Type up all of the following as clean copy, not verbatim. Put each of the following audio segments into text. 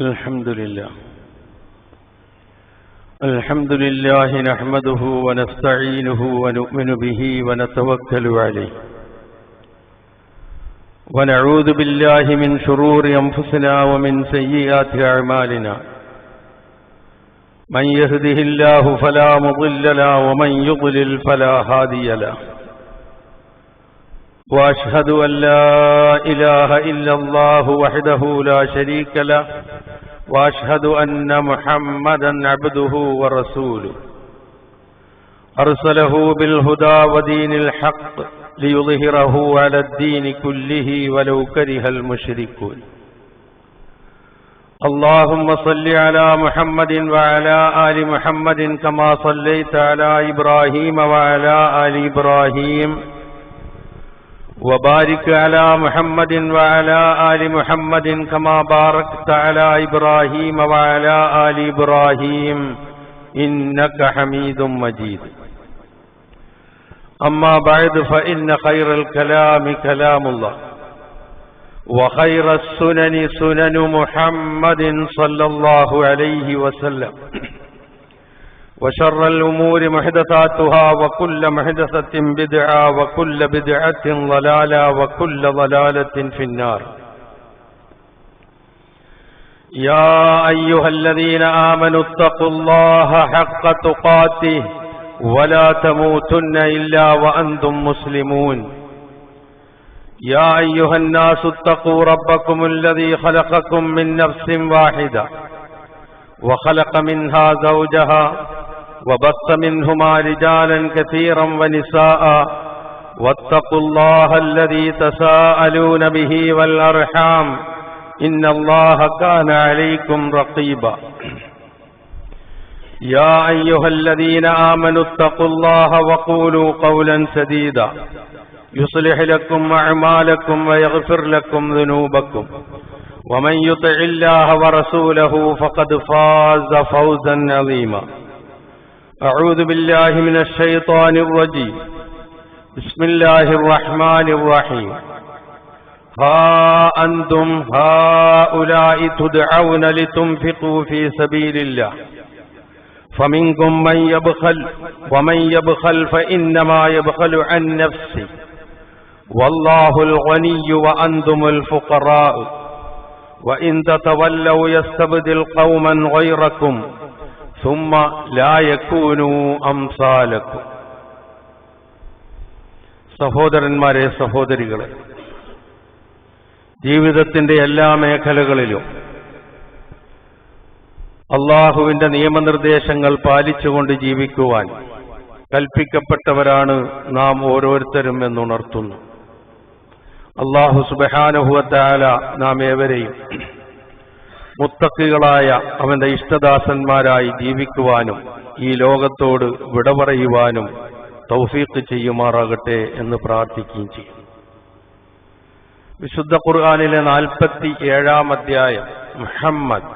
الحمد لله نحمده ونستعينه ونؤمن به ونتوكل عليه ونعوذ بالله من شرور أنفسنا ومن سيئات أعمالنا من يهده الله فلا مضل له ومن يضلل فلا هادي له وأشهد أن لا إله إلا الله وحده لا شريك له وأشهد أن محمدا عبده ورسوله أرسله بالهدى ودين الحق ليظهره على الدين كله ولو كره المشركون اللهم صل على محمد وعلى آل محمد كما صليت على إبراهيم وعلى آل إبراهيم وبارك على محمد وعلى آل محمد كما باركت على إبراهيم وعلى آل إبراهيم إنك حميد مجيد أما بعد فإن خير الكلام كلام الله وخير السنن سنن محمد صلى الله عليه وسلم وشر الأمور محدثاتها وكل محدثة بدعة وكل بدعة ضلالة وكل ضلالة في النار يا أيها الذين آمنوا اتقوا الله حق تقاته ولا تموتن إلا وأنتم مسلمون يا أيها الناس اتقوا ربكم الذي خلقكم من نفس واحدة وخلق منها زوجها وبث منهما رجالا كثيرا ونساء واتقوا الله الذي تساءلون به والأرحام إن الله كان عليكم رقيبا يا أيها الذين آمنوا اتقوا الله وقولوا قولا سديدا يصلح لكم أعمالكم ويغفر لكم ذنوبكم ومن يطع الله ورسوله فقد فاز فوزا عظيما أعوذ بالله من الشيطان الرجيم بسم الله الرحمن الرحيم ها أنتم هؤلاء تدعون لتنفقوا في سبيل الله فمنكم من يبخل ومن يبخل فإنما يبخل عن نفسه والله الغني وأنتم الفقراء وإن تتولوا يستبدل قوما غيركم ثم لا يكونوا أمثالكم. സഹോദരന്മാരെ, സഹോദരികളെ, ജീവിതത്തിന്റെ എല്ലാ മേഖലകളിലും അള്ളാഹുവിന്റെ നിയമനിർദ്ദേശങ്ങൾ പാലിച്ചുകൊണ്ട് ജീവിക്കുവാൻ കൽപ്പിക്കപ്പെട്ടവരാണ് നാം ഓരോരുത്തരും എന്നുണർത്തുന്നു. അള്ളാഹു സുബ്ഹാനഹു വ തആല നാം ഏവരെയും മുത്തഖികളായ അവന്റെ ഇഷ്ടദാസന്മാരായി ജീവിക്കുവാനും ഈ ലോകത്തോട് വിട പറയുവാനും തൗഫീഖ് ചെയ്യുമാറാകട്ടെ എന്ന് പ്രാർത്ഥിക്കുകയും ചെയ്യും. വിശുദ്ധ ഖുർആനിലെ 47-ാം അധ്യായം മുഹമ്മദ്,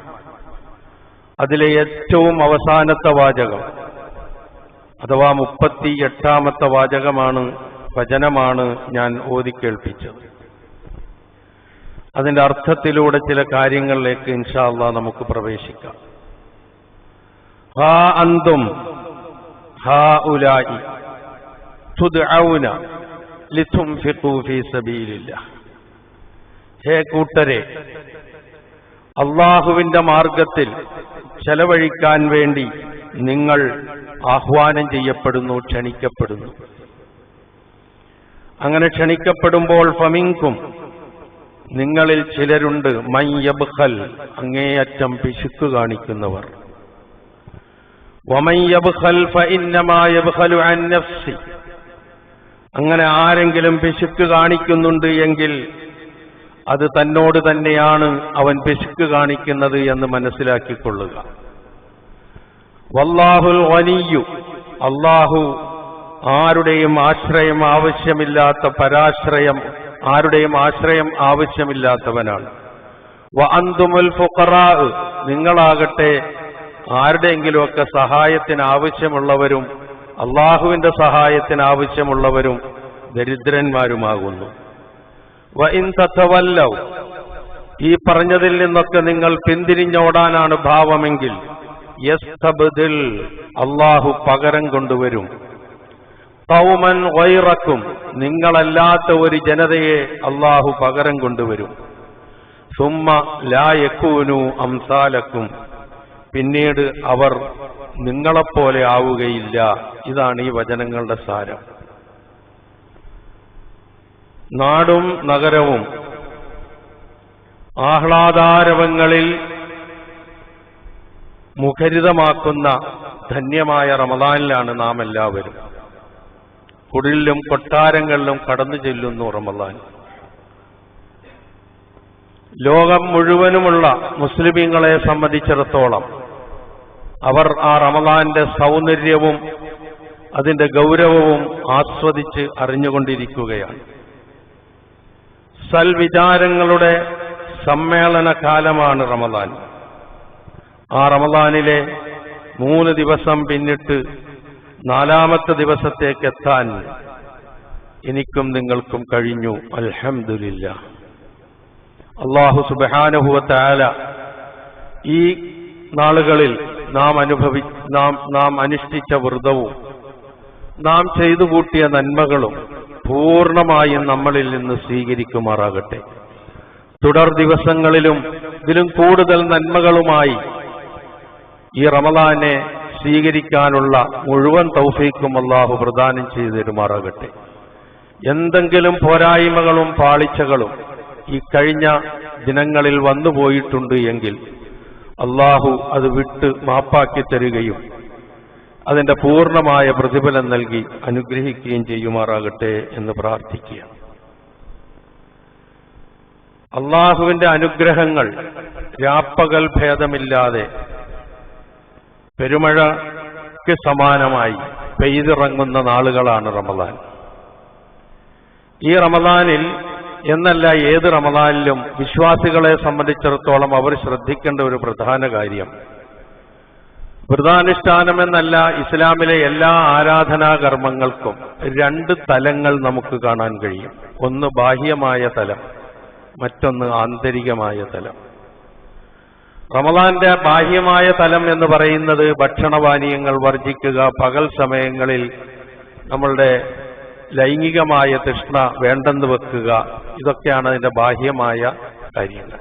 അതിലെ ഏറ്റവും അവസാനത്തെ വാചകം അഥവാ 38-ാമത്തെ വചനമാണ് ഞാൻ ഓതിക്കേൾപ്പിച്ചത്. അതിന്റെ അർത്ഥത്തിലൂടെ ചില കാര്യങ്ങളിലേക്ക് ഇൻഷാ അല്ലാഹ് നമുക്ക് പ്രവേശിക്കാം. ഹാ അന്തും ഹൗലാഇ തുദ്ഔന ലിതുൻഫിഖൂ ഫീ സബീലില്ലാഹ്. ഹേ കൂട്ടരെ, അള്ളാഹുവിന്റെ മാർഗത്തിൽ ചെലവഴിക്കാൻ വേണ്ടി നിങ്ങൾ ആഹ്വാനം ചെയ്യപ്പെടുന്നു, ക്ഷണിക്കപ്പെടുന്നു. അങ്ങനെ ക്ഷണിക്കപ്പെടുമ്പോൾ ഫമിൻകും, നിങ്ങളിൽ ചിലരുണ്ട്, മൻ യബ്ഖൽ, അങ്ങേയറ്റം പിശുക്ക് കാണിക്കുന്നവർ. വമൻ യബ്ഖൽ ഫഇന്നമാ യബ്ഖലു അൻ നഫ്സി, അങ്ങനെ ആരെങ്കിലും പിശുക്ക് കാണിക്കുന്നുണ്ട് എങ്കിൽ അത് തന്നോട് തന്നെയാണ് അവൻ പിശുക്ക് കാണിക്കുന്നത് എന്ന് മനസ്സിലാക്കിക്കൊള്ളുക. വല്ലാഹുൽ ഗനിയ്യു, അല്ലാഹു ആരുടെയും ആശ്രയം ആവശ്യമില്ലാത്ത ആരുടെയും ആശ്രയം ആവശ്യമില്ലാത്തവനാണ്. വ അന്തുമുൽ ഫുഖറാ, നിങ്ങളാകട്ടെ ആരുടെയെങ്കിലുമൊക്കെ സഹായത്തിന് ആവശ്യമുള്ളവരും അള്ളാഹുവിന്റെ സഹായത്തിന് ആവശ്യമുള്ളവരും ദരിദ്രന്മാരുമാകുന്നു. വഇൻ തതവല്ലൗ, ഈ പറഞ്ഞതിൽ നിന്നൊക്കെ നിങ്ങൾ പിന്തിരിഞ്ഞോടാനാണ് ഭാവമെങ്കിൽ യസ്തബ്ദിൽ, അല്ലാഹു പകരം കൊണ്ടുവരും, ഖൗമൻ ഗൈറക്കും, നിങ്ങളല്ലാത്ത ഒരു ജനതയെ അല്ലാഹു പകരം കൊണ്ടുവരും, സുമ്മ ലാ യകൂനു അംസാലക്കും, പിന്നീട് അവർ നിങ്ങളെപ്പോലെ ആവുകയില്ല. ഇതാണ് ഈ വചനങ്ങളുടെ സാരം. നാടും നഗരവും ആഹ്ലാദാരവങ്ങളിൽ മുഖരിതമാക്കുന്ന ധന്യമായ റമദാനിലാണ് നാം എല്ലാവരും. കുടിലും കൊട്ടാരങ്ങളിലും കടന്നു ചെല്ലുന്നു റമദാൻ. ലോകം മുഴുവനുമുള്ള മുസ്ലിമീങ്ങളെ സംബന്ധിച്ചിടത്തോളം അവർ ആ റമദാന്റെ സൗന്ദര്യവും അതിന്റെ ഗൗരവവും ആസ്വദിച്ച് അറിഞ്ഞുകൊണ്ടിരിക്കുകയാണ്. സൽവിചാരങ്ങളുടെ സമ്മേളന കാലമാണ് റമദാൻ. ആ റമദാനിലെ 3 ദിവസം പിന്നിട്ട് 4-ാമത്തെ ദിവസത്തേക്ക് എത്താൻ എനിക്കും നിങ്ങൾക്കും കഴിഞ്ഞു. അൽഹംദുലില്ലാ. അല്ലാഹു സുബ്ഹാനഹു വ തആല ഈ നാളുകളിൽ നാം അനുഷ്ഠിച്ച വ്രതവും നാം ചെയ്തു കൂട്ടിയ നന്മകളും പൂർണ്ണമായും നമ്മളിൽ നിന്ന് സ്വീകരിക്കുമാറാകട്ടെ. തുടർ ദിവസങ്ങളിലും ഇതിലും കൂടുതൽ നന്മകളുമായി ഈ റമദാനെ സ്വീകരിക്കാനുള്ള മുഴുവൻ തൗഫീഖും അല്ലാഹു പ്രദാനം ചെയ്തു തരുമാറാകട്ടെ. എന്തെങ്കിലും പോരായ്മകളും പാളിച്ചകളും ഈ കഴിഞ്ഞ ദിനങ്ങളിൽ വന്നുപോയിട്ടുണ്ട് എങ്കിൽ അല്ലാഹു അത് വിട്ട് മാപ്പാക്കി തരികയും അതിന്റെ പൂർണ്ണമായ പ്രതിഫലം നൽകി അനുഗ്രഹിക്കുകയും ചെയ്യുമാറാകട്ടെ എന്ന് പ്രാർത്ഥിക്കുക. അല്ലാഹുവിന്റെ അനുഗ്രഹങ്ങൾ രാപ്പകൽ ഭേദമില്ലാതെ പെരുമഴയ്ക്ക് സമാനമായി പെയ്തിറങ്ങുന്ന നാളുകളാണ് റമദാൻ. ഈ റമദാനിൽ എന്നല്ല ഏത് റമദാനിലും വിശ്വാസികളെ സംബന്ധിച്ചിടത്തോളം അവർ ശ്രദ്ധിക്കേണ്ട ഒരു പ്രധാന കാര്യം, വ്രതാനുഷ്ഠാനമെന്നല്ല ഇസ്ലാമിലെ എല്ലാ ആരാധനാകർമ്മങ്ങൾക്കും 2 തലങ്ങൾ നമുക്ക് കാണാൻ കഴിയും. ഒന്ന് ബാഹ്യമായ തലം, മറ്റൊന്ന് ആന്തരികമായ തലം. റമദാന്റെ ബാഹ്യമായ തലം എന്ന് പറയുന്നത് ഭക്ഷണപാനീയങ്ങൾ വർജിക്കുക, പകൽ സമയങ്ങളിൽ നമ്മളുടെ ലൈംഗികമായ തൃഷ്ണ വേണ്ടെന്ന് വെക്കുക, ഇതൊക്കെയാണ് അതിന്റെ ബാഹ്യമായ കാര്യങ്ങൾ.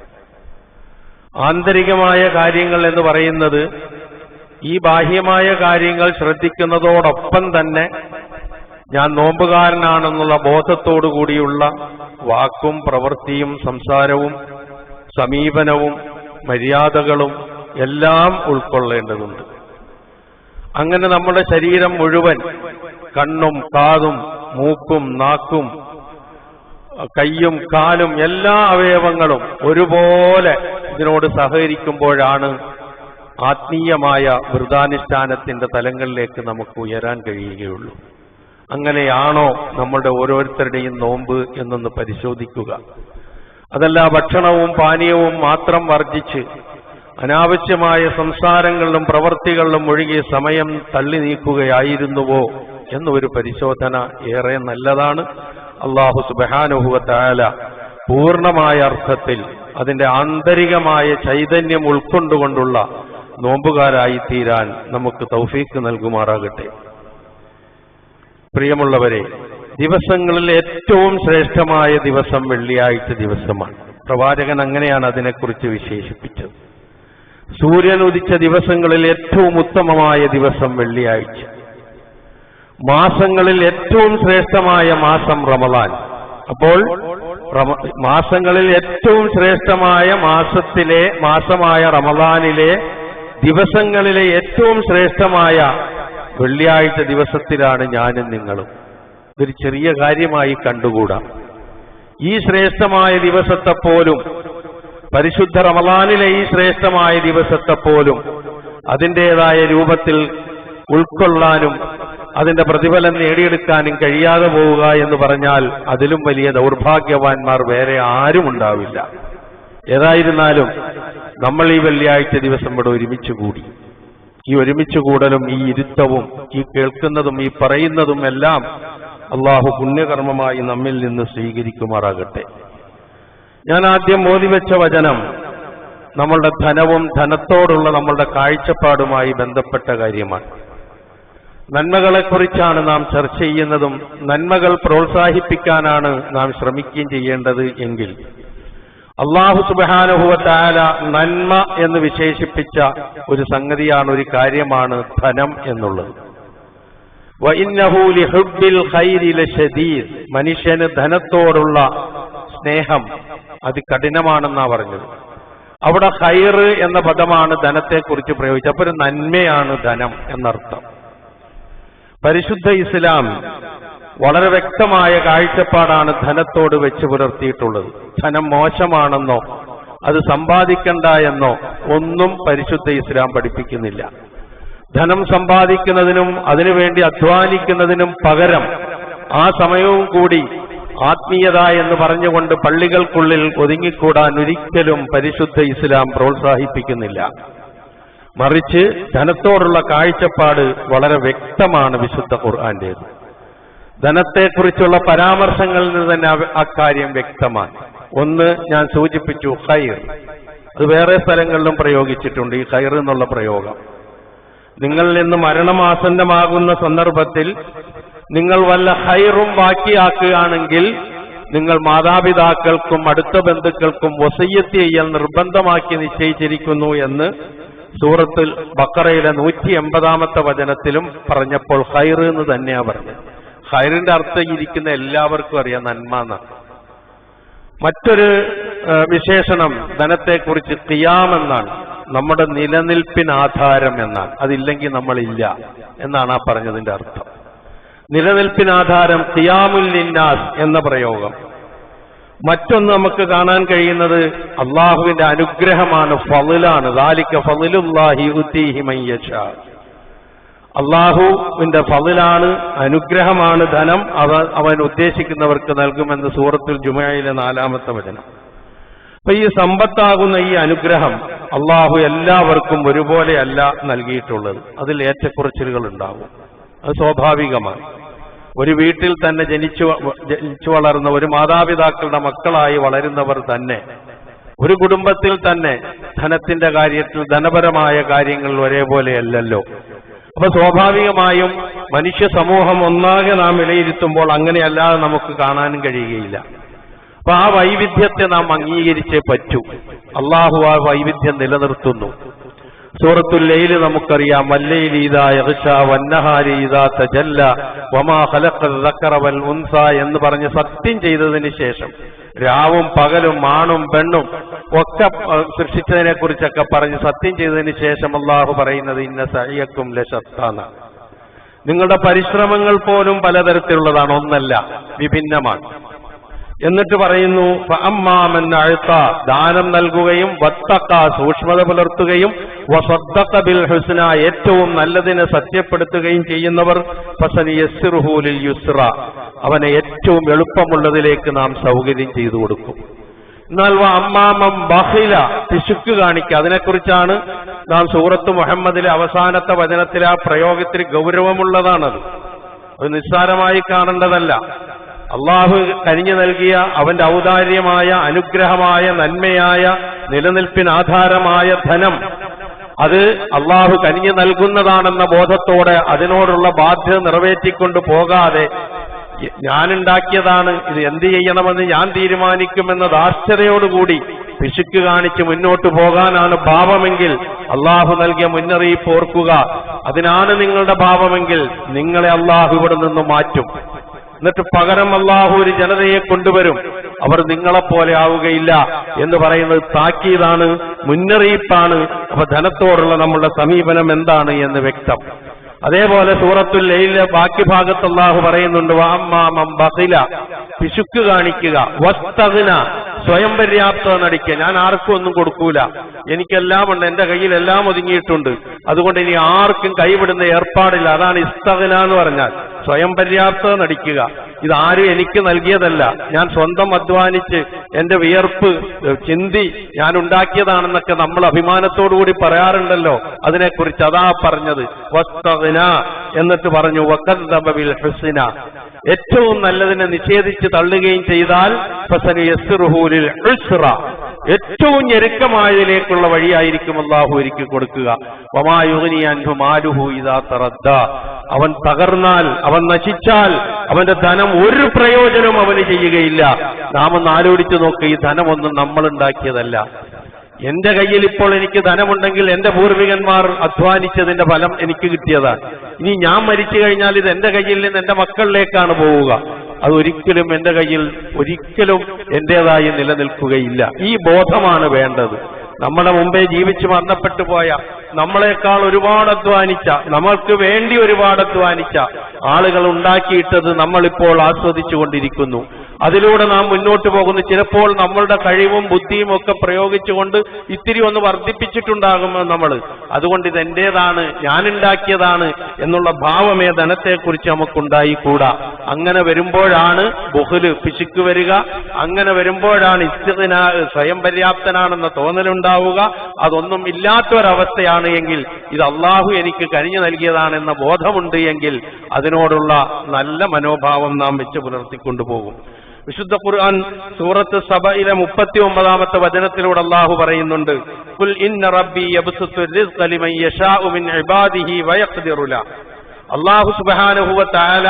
ആന്തരികമായ കാര്യങ്ങൾ എന്ന് പറയുന്നത് ഈ ബാഹ്യമായ കാര്യങ്ങൾ ശ്രദ്ധിക്കുന്നതോടൊപ്പം തന്നെ ഞാൻ നോമ്പുകാരനാണെന്നുള്ള ബോധത്തോടു കൂടിയുള്ള വാക്കും പ്രവൃത്തിയും സംസാരവും സമീപനവും മര്യാദകളും എല്ലാം ഉൾക്കൊള്ളേണ്ടതുണ്ട്. അങ്ങനെ നമ്മുടെ ശരീരം മുഴുവൻ, കണ്ണും കാതും മൂക്കും നാക്കും കയ്യും കാലും എല്ലാ അവയവങ്ങളും ഒരുപോലെ ഇതിനോട് സഹകരിക്കുമ്പോഴാണ് ആത്മീയമായ വ്രതാനുഷ്ഠാനത്തിന്റെ തലങ്ങളിലേക്ക് നമുക്ക് ഉയരാൻ കഴിയുകയുള്ളൂ. അങ്ങനെയാണോ നമ്മളുടെ ഓരോരുത്തരുടെയും നോമ്പ് എന്നൊന്ന് പരിശോധിക്കുക. അതല്ല ഭക്ഷണവും പാനീയവും മാത്രം വർജിച്ച് അനാവശ്യമായ സംസാരങ്ങളിലും പ്രവൃത്തികളിലും മുഴുകി സമയം തള്ളി നീക്കുകയായിരുന്നുവോ എന്നൊരു പരിശോധന ഏറെ നല്ലതാണ്. അല്ലാഹു സുബ്ഹാനഹു വ തആല പൂർണ്ണമായ അർത്ഥത്തിൽ അതിന്റെ ആന്തരികമായ ചൈതന്യം ഉൾക്കൊണ്ടുകൊണ്ടുള്ള നോമ്പുകാരായി തീരാൻ നമുക്ക് തൗഫീഖ് നൽകുമാറാകട്ടെ. പ്രിയമുള്ളവരെ, ദിവസങ്ങളിൽ ഏറ്റവും ശ്രേഷ്ഠമായ ദിവസം വെള്ളിയാഴ്ച ദിവസമാണ്. പ്രവാചകൻ അങ്ങനെയാണ് അതിനെക്കുറിച്ച് വിശേഷിപ്പിച്ചത്. സൂര്യൻ ഉദിച്ച ദിവസങ്ങളിൽ ഏറ്റവും ഉത്തമമായ ദിവസം വെള്ളിയാഴ്ച. മാസങ്ങളിൽ ഏറ്റവും ശ്രേഷ്ഠമായ മാസം റമദാൻ. അപ്പോൾ മാസങ്ങളിൽ ഏറ്റവും ശ്രേഷ്ഠമായ മാസമായ റമദാനിലെ ദിവസങ്ങളിലെ ഏറ്റവും ശ്രേഷ്ഠമായ വെള്ളിയാഴ്ച ദിവസത്തിലാണ് ഞാനും നിങ്ങളും. ഇതൊരു ചെറിയ കാര്യമായി കണ്ടുകൂടാ. ഈ ശ്രേഷ്ഠമായ ദിവസത്തെപ്പോലും, പരിശുദ്ധ റമദാനിലെ ഈ ശ്രേഷ്ഠമായ ദിവസത്തെപ്പോലും അതിൻ്റെതായ രൂപത്തിൽ ഉൾക്കൊള്ളാനും അതിന്റെ പ്രതിഫലം നേടിയെടുക്കാനും കഴിയാതെ പോവുക എന്ന് പറഞ്ഞാൽ അതിലും വലിയ ദൗർഭാഗ്യവാന്മാർ വേറെ ആരും ഉണ്ടാവില്ല. ഏതായിരുന്നാലും നമ്മൾ ഈ വെള്ളിയാഴ്ച ദിവസം ഇവിടെ ഒരുമിച്ച് കൂടി. ഈ ഒരുമിച്ച് കൂടലും ഈ ഇരുത്തവും ഈ കേൾക്കുന്നതും ഈ പറയുന്നതും എല്ലാം അല്ലാഹു പുണ്യകർമ്മമായി നമ്മിൽ നിന്ന് സ്വീകരിക്കുമാറാകട്ടെ. ഞാൻ ആദ്യം ഓതിവെച്ച വചനം നമ്മളുടെ ധനവും ധനത്തോടുള്ള നമ്മളുടെ കാഴ്ചപ്പാടുമായി ബന്ധപ്പെട്ട കാര്യമാണ്. നന്മകളെക്കുറിച്ചാണ് നാം ചർച്ച ചെയ്യുന്നതും നന്മകൾ പ്രോത്സാഹിപ്പിക്കാനാണ് നാം ശ്രമിക്കുകയും ചെയ്യേണ്ടത് എങ്കിൽ അല്ലാഹു സുബ്ഹാനഹു വ തആല നന്മ എന്ന് വിശേഷിപ്പിച്ച ഒരു സംഗതിയാണ്, ഒരു കാര്യമാണ് ധനം എന്നുള്ളത്. വഇന്നഹു ലിഹുബ്ബിൽ ഖൈരി ലശദീദ്, മനുഷ്യന് ധനത്തോടുള്ള സ്നേഹം അതികഠിനമാണെന്നാ പറഞ്ഞത്. അവിടെ ഖൈർ എന്ന പദമാണ് ധനത്തെക്കുറിച്ച് പ്രയോഗിച്ചത്. അപ്പോൾ ഒരു നന്മയാണ് ധനം എന്നർത്ഥം. പരിശുദ്ധ ഇസ്ലാം വളരെ വ്യക്തമായ കാഴ്ചപ്പാടാണ് ധനത്തോട് വെച്ച് പുലർത്തിയിട്ടുള്ളത്. ധനം മോശമാണെന്നോ അത് സമ്പാദിക്കണ്ട എന്നോ ഒന്നും പരിശുദ്ധ ഇസ്ലാം പഠിപ്പിക്കുന്നില്ല. ധനം സമ്പാദിക്കുന്നതിനും അതിനുവേണ്ടി അധ്വാനിക്കുന്നതിനും പകരം ആ സമയവും കൂടി ആത്മീയത എന്ന് പറഞ്ഞുകൊണ്ട് പള്ളികൾക്കുള്ളിൽ ഒതുങ്ങിക്കൂടാൻ ഒരിക്കലും പരിശുദ്ധ ഇസ്ലാം പ്രോത്സാഹിപ്പിക്കുന്നില്ല. മറിച്ച് ധനത്തോടുള്ള കാഴ്ചപ്പാട് വളരെ വ്യക്തമാണ് വിശുദ്ധ ഖുർആന്റേത്. ധനത്തെക്കുറിച്ചുള്ള പരാമർശങ്ങളിൽ നിന്ന് തന്നെ അക്കാര്യം വ്യക്തമാണ്. ഒന്ന് ഞാൻ സൂചിപ്പിച്ചു, ഖൈർ. അത് വേറെ സ്ഥലങ്ങളിലും പ്രയോഗിച്ചിട്ടുണ്ട്, ഈ ഖൈർ എന്നുള്ള പ്രയോഗം. നിങ്ങളിൽ നിന്ന് മരണമാസന്നമാകുന്ന സന്ദർഭത്തിൽ നിങ്ങൾ വല്ല ഖൈറും ബാക്കിയാക്കുകയാണെങ്കിൽ നിങ്ങൾ മാതാപിതാക്കൾക്കും അടുത്ത ബന്ധുക്കൾക്കും വസിയ്യത്ത് ചെയ്യൽ നിർബന്ധമാക്കി നിശ്ചയിച്ചിരിക്കുന്നു എന്ന് സൂറത്തുൽ ബഖറയിലെ 180-ാമത്തെ വചനത്തിലും പറഞ്ഞപ്പോൾ ഖൈർ എന്ന് തന്നെയാണ് പറഞ്ഞത്. ഖൈറിന്റെ അർത്ഥം ഇരിക്കുന്ന എല്ലാവർക്കും അറിയാം, നന്മ എന്നാണ്. മറ്റൊരു വിശേഷണം ധനത്തെക്കുറിച്ച് ഖിയാം എന്നാണ്, നമ്മുടെ നിലനിൽപ്പിന് ആധാരം എന്നാണ്. അതില്ലെങ്കിൽ നമ്മളില്ല എന്നാണ് ആ പറഞ്ഞതിന്റെ അർത്ഥം. നിലനിൽപ്പിന് ആധാരം ഖിയാമുൽ ലിന്നാസ് എന്ന പ്രയോഗം. മറ്റൊന്ന് നമുക്ക് കാണാൻ കഴിയുന്നത് അള്ളാഹുവിന്റെ അനുഗ്രഹമാണ്, ഫളിലാണ്. ദാലിക ഫളിലുല്ലാഹി യുതീഹി മൻ യശാ. അള്ളാഹുവിന്റെ ഫളിലാണ്, അനുഗ്രഹമാണ് ധനം. അവൻ ഉദ്ദേശിക്കുന്നവർക്ക് നൽകുമെന്ന് സൂറത്തുൽ ജുമുഅയിലെ 4-ാമത്തെ വചനം. അപ്പൊ ഈ സമ്പത്താകുന്ന ഈ അനുഗ്രഹം അള്ളാഹു എല്ലാവർക്കും ഒരുപോലെയല്ല നൽകിയിട്ടുള്ളത്. അതിൽ ഏറ്റക്കുറച്ചിലുകൾ ഉണ്ടാകും, അത് സ്വാഭാവികമാണ്. ഒരു വീട്ടിൽ തന്നെ ജനിച്ചു വളർന്ന ഒരു മാതാപിതാക്കളുടെ മക്കളായി വളരുന്നവർ തന്നെ ഒരു കുടുംബത്തിൽ തന്നെ ധനത്തിന്റെ കാര്യത്തിൽ ധനപരമായ കാര്യങ്ങൾ ഒരേപോലെയല്ലല്ലോ. അപ്പൊ സ്വാഭാവികമായും മനുഷ്യ സമൂഹം ഒന്നാകെ നാം വിലയിരുത്തുമ്പോൾ അങ്ങനെയല്ലാതെ നമുക്ക് കാണാനും കഴിയുകയില്ല. അപ്പൊ ആ വൈവിധ്യത്തെ നാം അംഗീകരിച്ചേ പറ്റൂ. അള്ളാഹു ആ വൈവിധ്യം നിലനിർത്തുന്നു. സൂറത്തുൽ ലൈൽ നമുക്കറിയാം, വല്ലൈലി ഇദാ യഗ്ശാ വന്നഹാരി ഇദാ തജല്ല വമാ ഖലഖൽ ദക്കറ വൽ ഉൻസ എന്ന് പറഞ്ഞ് സത്യം ചെയ്തതിന് ശേഷം രാവും പകലും ആണും പെണ്ണും ഒക്കെ സൃഷ്ടിച്ചതിനെ കുറിച്ചൊക്കെ പറഞ്ഞ് സത്യം ചെയ്തതിന് ശേഷം അള്ളാഹു പറയുന്നത് ഇന്ന സഅയക്കും ലശത്താന, നിങ്ങളുടെ പരിശ്രമങ്ങൾ പോലും പലതരത്തിലുള്ളതാണ്, ഒന്നല്ല, വിഭിന്നമാണ്. എന്നിട്ട് പറയുന്നു ഫഅമ്മാമൻ അഅത, ദാനം നൽകുകയും വത്തഖ, സൂക്ഷ്മത പുലർത്തുകയും വസദ്ദഖ ബിൽ ഹുസ്ന, ഏറ്റവും നല്ലതിനെ സത്യപ്പെടുത്തുകയും ചെയ്യുന്നവർ ഫസനിയസ്സിറുഹു ലിൽ യുസ്ര, അവനെ ഏറ്റവും എളുപ്പമുള്ളതിലേക്ക് നാം സൗകര്യം ചെയ്തു കൊടുക്കും. എന്നാൽ അമ്മാമം ബഖില, പിശുക്ക് കാണിക്കുക, അതിനെക്കുറിച്ചാണ് നാം സൂറത്ത് മുഹമ്മദിലെ അവസാനത്തെ വചനത്തിലെ ആ പ്രയോഗത്തിൽ ഗൗരവമുള്ളതാണത്. അത് നിസ്സാരമായി കാണേണ്ടതല്ല. അള്ളാഹു കനിഞ്ഞു നൽകിയ അവന്റെ ഔദാര്യമായ അനുഗ്രഹമായ നന്മയായ നിലനിൽപ്പിനാധാരമായ ധനം, അത് അള്ളാഹു കനിഞ്ഞു നൽകുന്നതാണെന്ന ബോധത്തോടെ അതിനോടുള്ള ബാധ്യത നിറവേറ്റിക്കൊണ്ട് പോകാതെ ഞാനുണ്ടാക്കിയതാണ്, ഇത് എന്ത് ചെയ്യണമെന്ന് ഞാൻ തീരുമാനിക്കുമെന്ന ധാർഷ്ട്യതയോടുകൂടി പിശുക്ക് കാണിച്ച് മുന്നോട്ട് പോകാനാണ് ഭാവമെങ്കിൽ അള്ളാഹു നൽകിയ മുന്നറിയിപ്പ് ഓർക്കുക. അതിനാണ് നിങ്ങളുടെ ഭാവമെങ്കിൽ നിങ്ങളെ അള്ളാഹു ഇവിടെ നിന്ന് മാറ്റും. എന്നിട്ട് പകരം അള്ളാഹു ഒരു ജനതയെ കൊണ്ടുവരും, അവർ നിങ്ങളെപ്പോലെ ആവുകയില്ല എന്ന് പറയുന്നത് താക്കീതാണ്, മുന്നറിയിപ്പാണ്. അപ്പൊ ധനത്തോടുള്ള നമ്മളുടെ സമീപനം എന്താണ് എന്ന് വ്യക്തം. അതേപോലെ സൂറത്തുൽ ലൈലിലെ ബാക്കി ഭാഗത്ത് അല്ലാഹു പറയുന്നുണ്ട് വഅമ്മാമൻ ബഖില, പിശുക്ക് കാണിക്കുക, വസ്തഗ്ന, സ്വയം പര്യാപ്തത നടിക്കുക, ഞാൻ ആർക്കും ഒന്നും കൊടുക്കൂല, എനിക്കെല്ലാം ഉണ്ട്, എന്റെ കയ്യിൽ എല്ലാം ഒതുങ്ങിയിട്ടുണ്ട്, അതുകൊണ്ട് ഇനി ആർക്കും കൈവിടുന്ന ഏർപ്പാടില്ല. അതാണ് ഇസ്തഗ്ന എന്ന് പറഞ്ഞാൽ, സ്വയം പര്യാപ്തത നടിക്കുക. ഇതാരും എനിക്ക് നൽകിയതല്ല, ഞാൻ സ്വന്തം അധ്വാനിച്ച് എന്റെ വിയർപ്പ് ചിന്തി ഞാൻ ഉണ്ടാക്കിയതാണെന്നൊക്കെ നമ്മൾ അഭിമാനത്തോടുകൂടി പറയാറുണ്ടല്ലോ. അതിനെക്കുറിച്ച് അതാ പറഞ്ഞത് വസ്തഗ്ന. എന്നിട്ട് പറഞ്ഞു വകദ്ദബ ബിൽ ഹുസ്ന, ഏറ്റവും നല്ലതിനെ നിഷേധിച്ച് തള്ളുകയും ചെയ്താൽ ഫസനുയസ്സിറുഹുലിൽ ഉസ്റ, ഏറ്റവും ഞെരുക്കമായതിലേക്കുള്ള വഴിയായിരിക്കും അല്ലാഹു ഒരുക്കി കൊടുക്കുക. വമാ യുഗ്നി അൻഹു മാലുഹു ഇദാ തറദ്ദ, അവൻ തകർന്നാൽ, അവൻ നശിച്ചാൽ അവന്റെ ധനം ഒരു പ്രയോജനവും അവന് ചെയ്യുകയില്ല. നാം ഒന്ന് ആലോചിച്ച് നോക്ക്, ഈ ധനമൊന്നും നമ്മൾ ഉണ്ടാക്കിയതല്ല. എന്റെ കയ്യിൽ ഇപ്പോൾ എനിക്ക് ധനമുണ്ടെങ്കിൽ എന്റെ പൂർവികന്മാർ അധ്വാനിച്ചതിന്റെ ഫലം എനിക്ക് കിട്ടിയതാണ്. ഇനി ഞാൻ മരിച്ചു കഴിഞ്ഞാൽ ഇത് എന്റെ കയ്യിൽ നിന്ന് എന്റെ മക്കളിലേക്കാണ് പോവുക. അതൊരിക്കലും എന്റെ കയ്യിൽ ഒരിക്കലും എന്റേതായി നിലനിൽക്കുകയില്ല. ഈ ബോധമാണ് വേണ്ടത്. നമ്മുടെ മുമ്പേ ജീവിച്ച് മരണപ്പെട്ടു പോയ, നമ്മളെക്കാൾ ഒരുപാട് അധ്വാനിച്ച, നമ്മൾക്ക് വേണ്ടി ഒരുപാട് അധ്വാനിച്ച ആളുകൾ ഉണ്ടാക്കിയിട്ടത് നമ്മളിപ്പോൾ ആസ്വദിച്ചു കൊണ്ടിരിക്കുന്നു. അതിലൂടെ നാം മുന്നോട്ട് പോകുന്നു. ചിലപ്പോൾ നമ്മളുടെ കഴിവും ബുദ്ധിയും ഒക്കെ പ്രയോഗിച്ചുകൊണ്ട് ഇത്തിരി ഒന്ന് വർദ്ധിപ്പിച്ചിട്ടുണ്ടാകുമെന്ന് നമ്മൾ. അതുകൊണ്ട് ഇത് എന്റേതാണ്, ഞാനുണ്ടാക്കിയതാണ് എന്നുള്ള ഭാവമേ ധനത്തെക്കുറിച്ച് നമുക്കുണ്ടായിക്കൂടാ. അങ്ങനെ വരുമ്പോഴാണ് ബുഖ്ല്, പിശുക്ക് വരിക. അങ്ങനെ വരുമ്പോഴാണ് ഇസ്തിഗ്നാ, സ്വയം പര്യാപ്തനാണെന്ന തോന്നലുണ്ടാവുക. അതൊന്നും ഇല്ലാത്തൊരവസ്ഥയാണ് എങ്കിൽ, ഇത് അള്ളാഹു എനിക്ക് കഴിഞ്ഞു നൽകിയതാണെന്ന ബോധമുണ്ട് എങ്കിൽ അതിനോടുള്ള നല്ല മനോഭാവം നാം വെച്ച് പുലർത്തിക്കൊണ്ടുപോകും. വിശുദ്ധ ഖുർആൻ സൂറത്ത് സബയിലെ 39-ാമത്തെ വചനത്തിലൂടെ അല്ലാഹു പറയുന്നുണ്ട്, ഖുൽ ഇന്ന റബ്ബി യബ്സുത്തു റിസ്ഖ ലിമൻ യശാഉ മിൻ ഇബാദിഹി വയഖ്ദിറു ലഹു. അല്ലാഹു സുബ്ഹാനഹു വ തആല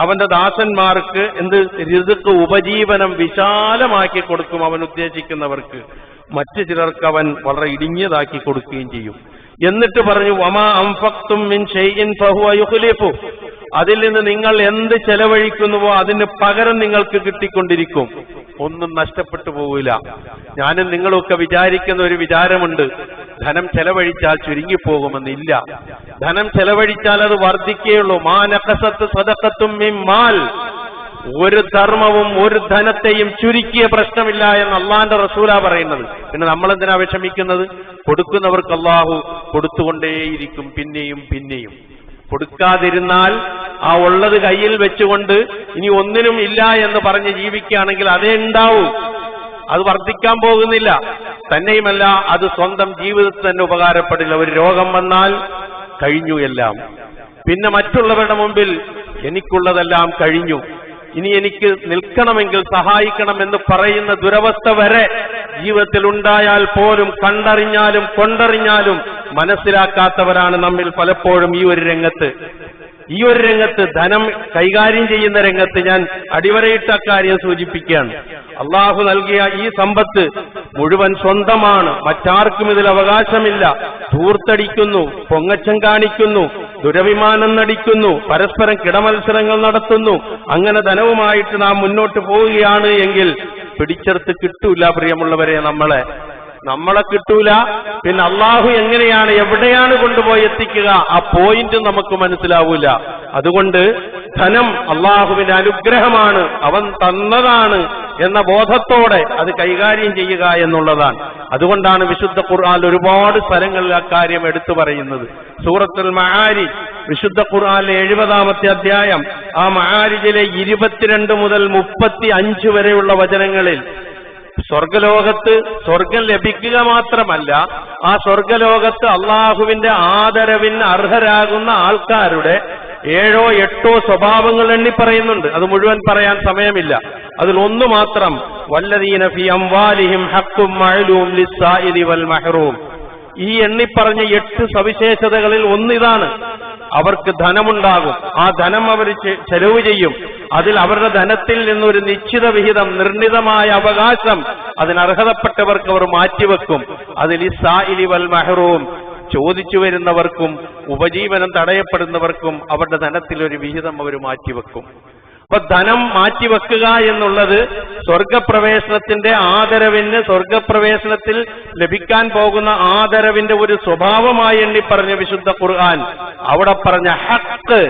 അവന്റെ ദാസന്മാർക്ക് റിസ്ഖ്, ഉപജീവനം വിശാലമാക്കി കൊടുക്കും അവൻ ഉദ്ദേശിക്കുന്നവർക്ക്. മറ്റു ചിലർക്ക് അവൻ വളരെ ഇടുങ്ങിയതാക്കി കൊടുക്കുകയും ചെയ്യും. എന്നിട്ട് പറഞ്ഞു, വമാ അൻഫഖ്തും മിൻ ഷൈഇൻ ഫഹുവ യുഖ്ലിഫു, അതിൽ നിന്ന് നിങ്ങൾ എന്ത് ചെലവഴിക്കുന്നുവോ അതിന് പകരം നിങ്ങൾക്ക് കിട്ടിക്കൊണ്ടിരിക്കും. ഒന്നും നഷ്ടപ്പെട്ടു പോവില്ല. ഞാനും നിങ്ങളൊക്കെ വിചാരിക്കുന്ന ഒരു വിചാരമുണ്ട്, ധനം ചെലവഴിച്ചാൽ ചുരുങ്ങിപ്പോകുമെന്നില്ല. ധനം ചെലവഴിച്ചാൽ അത് വർദ്ധിക്കുകയുള്ളൂ. മാ നഖസത്ത് സദഖത്തും മിൻ മാൽ, ഒരു ധർമ്മവും ഒരു ധനത്തെയും ചുരുക്കിയ പ്രശ്നമില്ല എന്ന് അള്ളാന്റെ റസൂലാ പറയുന്നത്. പിന്നെ നമ്മളെന്തിനാ വിഷമിക്കുന്നത്? കൊടുക്കുന്നവർക്ക് അള്ളാഹു കൊടുത്തുകൊണ്ടേയിരിക്കും, പിന്നെയും പിന്നെയും. കൊടുക്കാതിരുന്നാൽ ആ ഉള്ളത് കയ്യിൽ വെച്ചുകൊണ്ട് ഇനി ഒന്നിനും ഇല്ല എന്ന് പറഞ്ഞ് ജീവിക്കുകയാണെങ്കിൽ അതേ ഉണ്ടാവൂ, അത് വർദ്ധിക്കാൻ പോകുന്നില്ല. തന്നെയുമല്ല, അത് സ്വന്തം ജീവിതത്തിൽ തന്നെ ഉപകാരപ്പെടില്ല. ഒരു രോഗം വന്നാൽ കഴിഞ്ഞു എല്ലാം. പിന്നെ മറ്റുള്ളവരുടെ മുമ്പിൽ എനിക്കുള്ളതെല്ലാം കഴിഞ്ഞു, ഇനി എനിക്ക് നിൽക്കണമെങ്കിൽ സഹായിക്കണം എന്ന് പറയുന്ന ദുരവസ്ഥ വരെ ജീവിതത്തിൽ ഉണ്ടായാൽ പോലും കണ്ടറിഞ്ഞാലും കൊണ്ടറിഞ്ഞാലും മനസ്സിലാക്കാത്തവരാണ് നമ്മിൽ പലപ്പോഴും ഈ ഒരു രംഗത്ത് ധനം കൈകാര്യം ചെയ്യുന്ന രംഗത്ത്. ഞാൻ അടിവരയിട്ട കാര്യം സൂചിപ്പിക്കുകയാണ്. അള്ളാഹു നൽകിയ ഈ സമ്പത്ത് മുഴുവൻ സ്വന്തമാണ്, മറ്റാർക്കും ഇതിൽ അവകാശമില്ല. ധൂർത്തടിക്കുന്നു, പൊങ്ങച്ചം കാണിക്കുന്നു, ദുരഭിമാനം നടിക്കുന്നു, പരസ്പരം കിടമത്സരങ്ങൾ നടത്തുന്നു. അങ്ങനെ ധനവുമായിട്ട് നാം മുന്നോട്ട് പോവുകയാണ് എങ്കിൽ പിടിച്ചെടുത്ത് കിട്ടൂല പ്രിയമുള്ളവരെ, നമ്മളെ കിട്ടൂല. പിന്നെ അള്ളാഹു എങ്ങനെയാണ്, എവിടെയാണ് കൊണ്ടുപോയി എത്തിക്കുക, ആ പോയിന്റ് നമുക്ക് മനസ്സിലാവൂല. അതുകൊണ്ട് ധനം അള്ളാഹുവിന്റെ അനുഗ്രഹമാണ്, അവൻ തന്നതാണ് എന്ന ബോധത്തോടെ അത് കൈകാര്യം ചെയ്യുക എന്നുള്ളതാണ്. അതുകൊണ്ടാണ് വിശുദ്ധ ഖുർആൻ ഒരുപാട് സ്ഥലങ്ങളിൽ അക്കാര്യം എടുത്തു പറയുന്നത്. സൂറത്തുൽ മആരിജ്, വിശുദ്ധ ഖുർആനിലെ 70-ാമത്തെ അധ്യായം, ആ മആരിജിലെ 22 മുതൽ 35 വരെയുള്ള വചനങ്ങളിൽ സ്വർഗലോകത്ത് സ്വർഗം ലഭിക്കുക മാത്രമല്ല, ആ സ്വർഗലോകത്ത് അള്ളാഹുവിന്റെ ആദരവിന് അർഹരാകുന്ന ആൾക്കാരുടെ 7ഓ 8ഓ സ്വഭാവങ്ങൾ എണ്ണി പറയുന്നുണ്ട്. അത് മുഴുവൻ പറയാൻ സമയമില്ല. അതിൽ ഒന്ന് മാത്രം, വല്ലദീന ഫീ അംവാലിഹിം ഹഖ്ഖും മഅലൂം ലിസ്സായിലി വൽ മഹ്റൂം. ഈ എണ്ണിപ്പറഞ്ഞ 8 സവിശേഷതകളിൽ ഒന്നിതാണ്, അവർക്ക് ധനമുണ്ടാകും, ആ ധനം അവർ ചെലവ് ചെയ്യും. അതിൽ അവരുടെ ധനത്തിൽ നിന്നൊരു നിശ്ചിത വിഹിതം, നിർണിതമായ അവകാശം അതിനർഹതപ്പെട്ടവർക്ക് അവർ മാറ്റിവെക്കും. അതിൽ ഇസ്സായിലി വൽ മഹ്റൂം, ചോദിച്ചു വരുന്നവർക്കും ഉപജീവനം തടയപ്പെടുന്നവർക്കും അവരുടെ ധനത്തിൽ ഒരു വിഹിതം അവർ മാറ്റിവെക്കും. അപ്പൊ ധനം മാറ്റിവെക്കുക എന്നുള്ളത് സ്വർഗപ്രവേശനത്തിന്റെ ആദരവിന്, സ്വർഗപ്രവേശനത്തിൽ ലഭിക്കാൻ പോകുന്ന ആദരവിന്റെ ഒരു സ്വഭാവമായി എണ്ണി പറഞ്ഞ വിശുദ്ധ ഖുർആൻ അവിടെ പറഞ്ഞ ഹഖ്,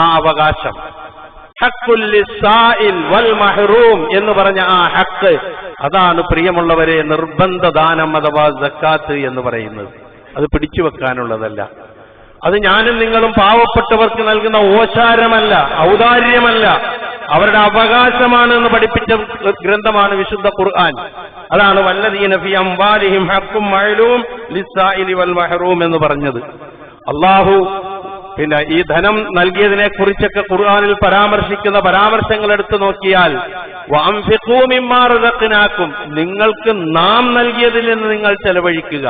ആ അവകാശം, ഹഖ്ഖുൽ ലിസ്സാഇൽ വൽ മഹ്റൂം എന്ന് പറഞ്ഞ ആ ഹഖ്, അതാണ് പ്രിയമുള്ളവരെ നിർബന്ധ ദാനം അഥവാ സക്കാത്ത് എന്ന് പറയുന്നത്. അത് പിടിച്ചു വെക്കാനുള്ളതല്ല. അത് ഞാനും നിങ്ങളും പാവപ്പെട്ടവർക്ക് നൽകുന്ന ഓശാരമല്ല, ഔദാര്യമല്ല, അവരുടെ അവകാശമാണ് എന്ന് പഠിപ്പിച്ച ഗ്രന്ഥമാണ് വിശുദ്ധ ഖുർആൻ. അതാണ് വല്ലദീന ഫീ അംവാലിഹിം ഹഖ്ഖും മഅലൂം ലിസ്സായിലി വൽ മഹ്റൂം എന്ന് പറഞ്ഞത്. അല്ലാഹു പിന്നെ ഈ ധനം നൽകിയതിനെ കുറിച്ചൊക്കെ ഖുർആനിൽ പരാമർശിക്കുന്ന പരാമർശങ്ങൾ എടുത്തു നോക്കിയാൽ വഅൻഫിഖൂ മിമ്മാ റസഖ്നാകും, നിങ്ങൾക്ക് നാം നൽകിയതിൽ നിന്ന് നിങ്ങൾ ചെലവഴിക്കുക.